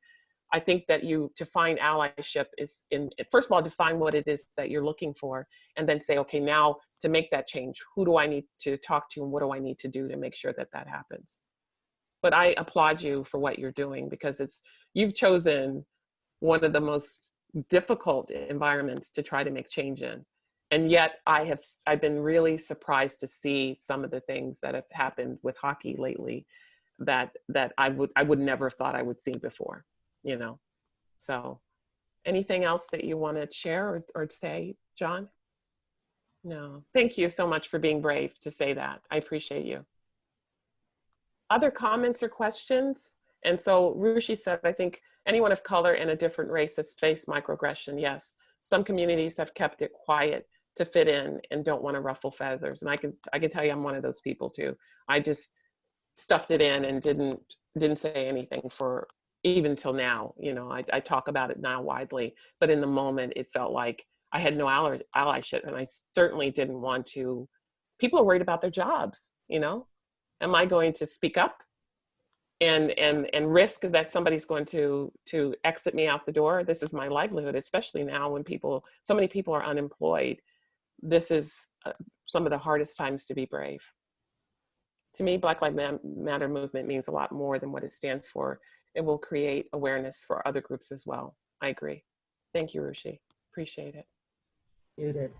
I think that to find allyship is first of all, define what it is that you're looking for, and then say, okay, now to make that change, who do I need to talk to and what do I need to do to make sure that that happens? But I applaud you for what you're doing, because you've chosen one of the most difficult environments to try to make change in. And yet I've been really surprised to see some of the things that have happened with hockey lately that I would never have thought I would see before, So anything else that you want to share or say, John? No. Thank you so much for being brave to say that. I appreciate you. Other comments or questions? And so Rushi said, I think anyone of color and a different race has faced microaggression. Yes, some communities have kept it quiet to fit in and don't want to ruffle feathers. And I can tell you I'm one of those people too. I just stuffed it in and didn't say anything for even till now. I talk about it now widely, but in the moment it felt like I had no allyship, and I certainly didn't want to. People are worried about their jobs. Am I going to speak up and risk that somebody's going to exit me out the door? This is my livelihood, especially now when so many people are unemployed. This is some of the hardest times to be brave. To me, Black Lives Matter movement means a lot more than what it stands for. It will create awareness for other groups as well. I agree. Thank you, Rushi. Appreciate it. Judith.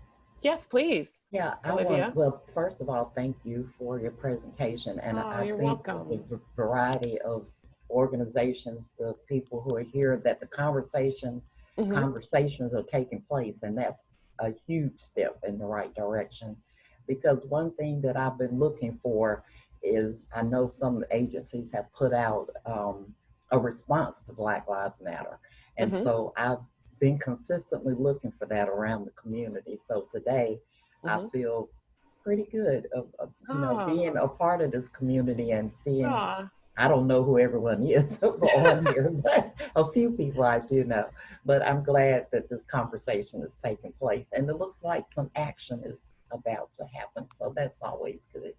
Yes, please. Yeah, Olivia. Well, first of all, thank you for your presentation. And I You're think welcome. the variety of organizations, the people who are here, that the conversations are taking place, and that's a huge step in the right direction. Because one thing that I've been looking for is, I know some agencies have put out a response to Black Lives Matter. And so I've been consistently looking for that around the community. So today I feel pretty good of being a part of this community and seeing, I don't know who everyone is on here, but a few people I do know. But I'm glad that this conversation is taking place, and it looks like some action is about to happen. So that's always good.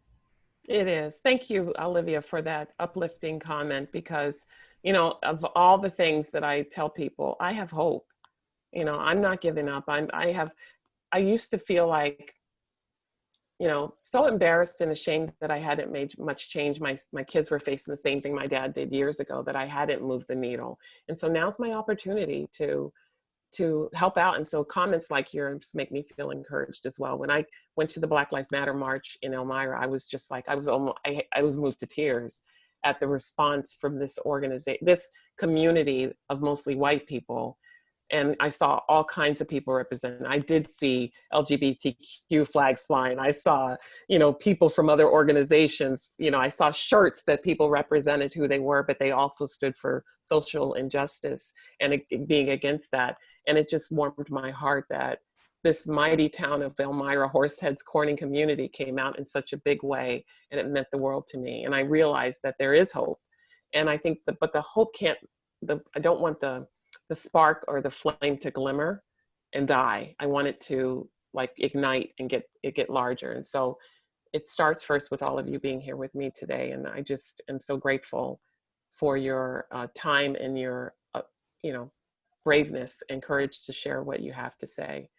It is. Thank you, Olivia, for that uplifting comment, because you know, of all the things that I tell people, I have hope. You know, I'm not giving up. I used to feel like, you know, so embarrassed and ashamed that I hadn't made much change. My kids were facing the same thing my dad did years ago, that I hadn't moved the needle. And so now's my opportunity to help out. And so comments like yours make me feel encouraged as well. When I went to the Black Lives Matter march in Elmira, I was just like, I was moved to tears at the response from this organization, this community of mostly white people. And I saw all kinds of people represented. I did see LGBTQ flags flying. I saw, you know, people from other organizations. You know, I saw shirts that people represented who they were, but they also stood for social injustice and being against that. And it just warmed my heart that this mighty town of Elmira, Horseheads Corning community came out in such a big way, and it meant the world to me. And I realized that there is hope. And I think but the hope I don't want the spark or the flame to glimmer and die. I want it to like ignite and get larger. And so it starts first with all of you being here with me today. And I just am so grateful for your time and your, you know, braveness and courage to share what you have to say.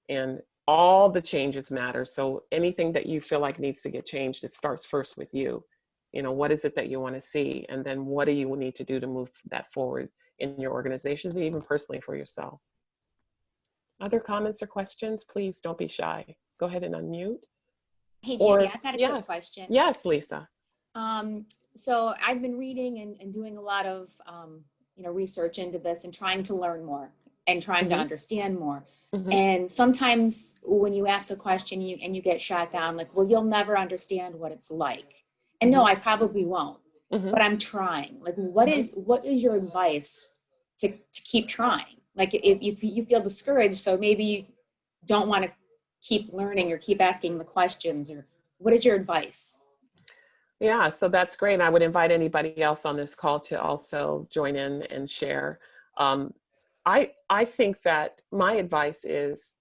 And all the changes matter. So anything that you feel like needs to get changed, it starts first with you. You know, what is it that you want to see? And then what do you need to do to move that forward in your organizations, and even personally for yourself? Other comments or questions? Please don't be shy. Go ahead and unmute. Hey, Jamie, I've got a quick question. Yes, Lisa. So I've been reading and doing a lot of, you know, research into this and trying to learn more and trying to understand more. And sometimes when you ask a question and you get shot down, like, well, you'll never understand what it's like. And no, I probably won't, but I'm trying. Like, what is your advice to keep trying? Like, if you feel discouraged, so maybe you don't want to keep learning or keep asking the questions, or what is your advice? Yeah, so that's great. And I would invite anybody else on this call to also join in and share. I think that my advice is,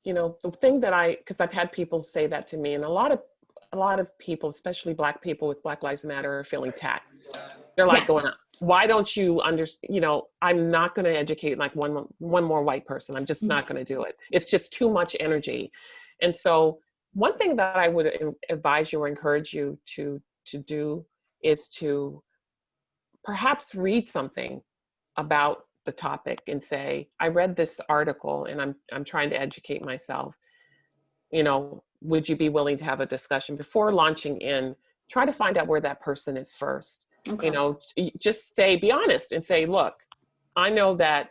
you know, the thing that because I've had people say that to me, and a lot of people, especially Black people with Black Lives Matter, are feeling taxed. They're like going, why don't you understand? You know, I'm not going to educate like one more white person. I'm just not going to do it. It's just too much energy. And so one thing that I would advise you or encourage you to do is to perhaps read something about the topic and say, I read this article and I'm trying to educate myself. You know, would you be willing to have a discussion before launching in? Try to find out where that person is first. Okay. You know, just be honest and say, look, I know that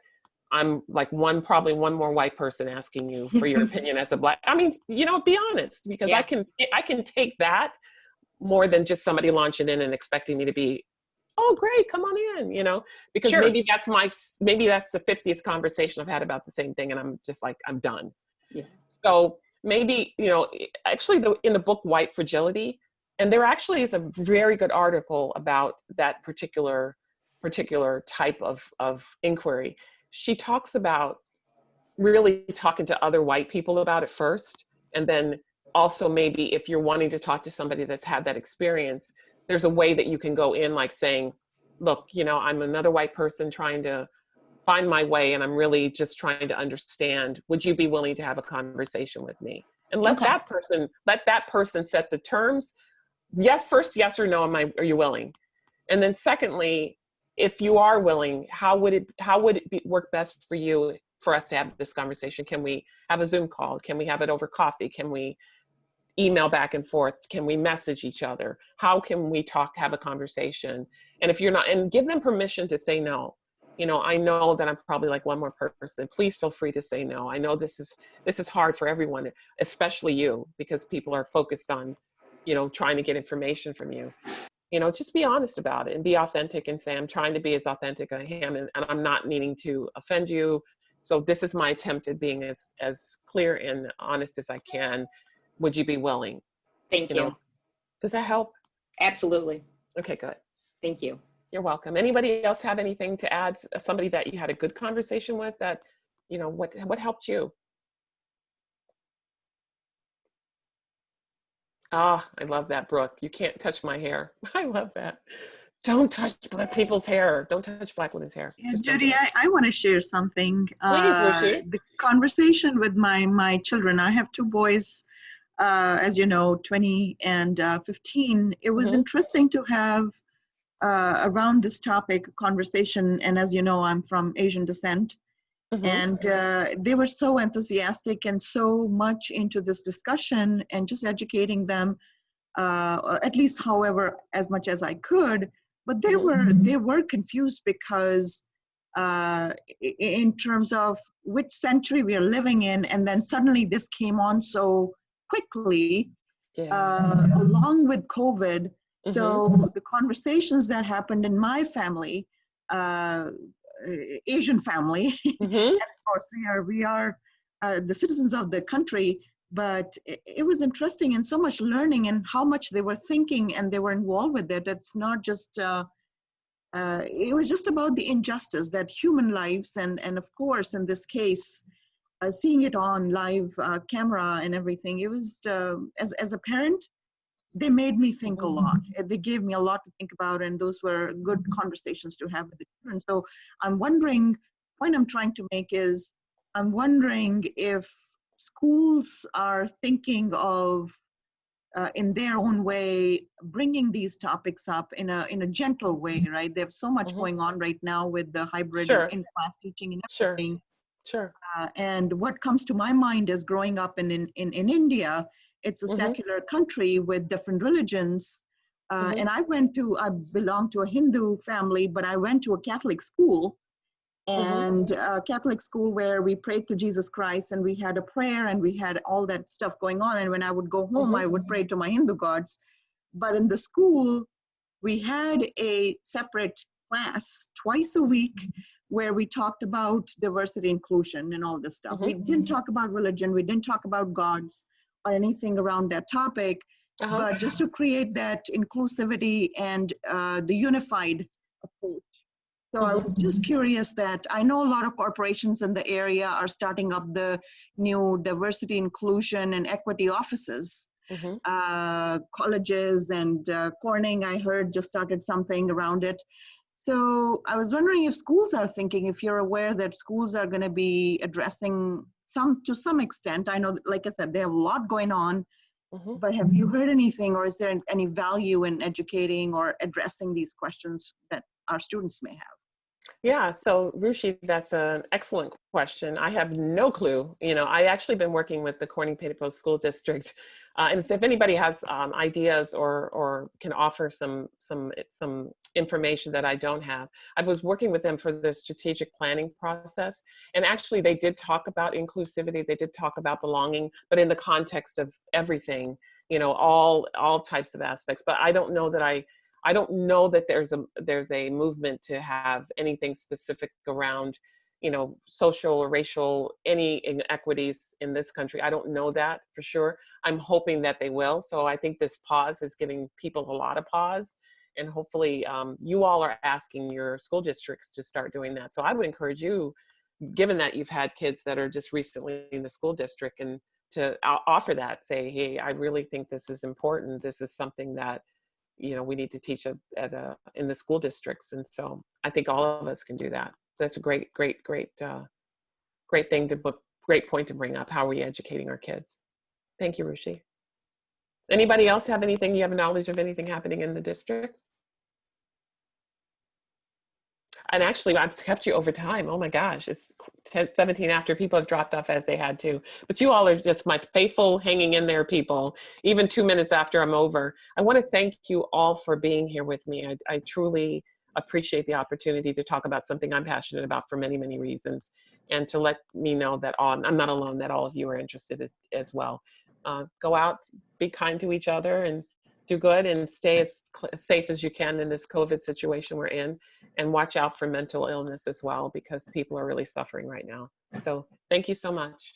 I'm like probably one more white person asking you for your opinion as a Black. I mean, you know, be honest, because I can take that more than just somebody launching in and expecting me to be, oh, great, come on in, you know, because maybe that's the 50th conversation I've had about the same thing. And I'm just like, I'm done. Yeah. So maybe, you know, actually in the book, White Fragility, and there actually is a very good article about that particular type of inquiry. She talks about really talking to other white people about it first. And then also maybe if you're wanting to talk to somebody that's had that experience, there's a way that you can go in like saying, look, you know, I'm another white person trying to find my way, and I'm really just trying to understand, would you be willing to have a conversation with me? And let that person set the terms. Yes or no, are you willing? And then secondly, if you are willing, how would it work best for you for us to have this conversation? Can we have a Zoom call? Can we have it over coffee? Can we email back and forth? Can we message each other? How can we have a conversation? And if you're not, and give them permission to say no. You know, I know that I'm probably like one more person. Please feel free to say no. I know this is hard for everyone, especially you, because people are focused on, you know, trying to get information from you. You know, just be honest about it and be authentic and say, I'm trying to be as authentic as I am, and I'm not meaning to offend you. So this is my attempt at being as clear and honest as I can. Would you be willing? Thank you. Does that help? Absolutely. Okay, good. Thank you. You're welcome. Anybody else have anything to add? Somebody that you had a good conversation with that, you know, what helped you? Ah, I love that, Brooke. You can't touch my hair. I love that. Don't touch black people's hair. Don't touch black women's hair. Yeah, Just don't do Judy, it. I want to share something. Please, Ruchi. The conversation with my children, I have two boys, as you know, 20 and 15. It was interesting to have around this topic conversation. And as you know, I'm from Asian descent. And they were so enthusiastic and so much into this discussion and just educating them, at least however, as much as I could. But they were confused because in terms of which century we are living in, and then suddenly this came on so quickly, along with COVID. So the conversations that happened in my family, Asian family, and of course we are the citizens of the country, but it was interesting and so much learning and how much they were thinking and they were involved with it. It's not just it was just about the injustice that human lives, and of course in this case seeing it on live camera and everything, it was as a parent, they made me think a lot. They gave me a lot to think about, and those were good conversations to have with the children. So I'm wondering, the point I'm trying to make is, I'm wondering if schools are thinking of, in their own way, bringing these topics up in a gentle way, right? They have so much going on right now with the hybrid and in-class teaching and everything. Sure. And what comes to my mind is growing up in India. It's a secular country with different religions. And I belong to a Hindu family, but I went to a Catholic school, and a Catholic school where we prayed to Jesus Christ, and we had a prayer and we had all that stuff going on. And when I would go home, I would pray to my Hindu gods. But in the school, we had a separate class twice a week where we talked about diversity, inclusion, and all this stuff. We didn't talk about religion. We didn't talk about gods or anything around that topic, but just to create that inclusivity and the unified approach. So I was just curious that I know a lot of corporations in the area are starting up the new diversity, inclusion, and equity offices. Colleges and Corning, I heard, just started something around it. So I was wondering if schools are thinking, if you're aware that schools are going to be addressing to some extent. I know, like I said, they have a lot going on, but have you heard anything, or is there any value in educating or addressing these questions that our students may have? Yeah, so Ruchi, that's an excellent question. I have no clue. I actually been working with the Corning Pitfalls School District, and so if anybody has ideas or can offer some information that I don't have, I was working with them for the strategic planning process, and actually they did talk about inclusivity. They did talk about belonging, but in the context of everything, all types of aspects. But I don't know that there's a movement to have anything specific around, social or racial, any inequities in this country. I don't know that for sure. I'm hoping that they will. So I think this pause is giving people a lot of pause, and hopefully you all are asking your school districts to start doing that. So I would encourage you, given that you've had kids that are just recently in the school district, and to offer that, say, hey, I really think this is important. This is something that we need to teach in the school districts. And so I think all of us can do that. So that's a great thing great point to bring up. How are we educating our kids? Thank you, Ruchi. Anybody else have anything? You have knowledge of anything happening in the districts? And actually, I've kept you over time. Oh my gosh, it's 10:17 after. People have dropped off as they had to. But you all are just my faithful hanging in there people, even 2 minutes after I'm over. I want to thank you all for being here with me. I truly appreciate the opportunity to talk about something I'm passionate about for many, many reasons, and to let me know that I'm not alone, that all of you are interested as well. Go out, be kind to each other, and do good, and stay as safe as you can in this COVID situation we're in, and watch out for mental illness as well, because people are really suffering right now. So thank you so much.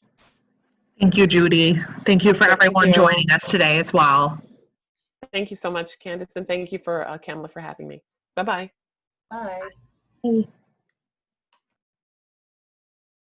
Thank you, Judy. Thank you for everyone joining us today as well. Thank you so much, Candace, and thank you for Kamala for having me. Bye-bye. Bye. Bye.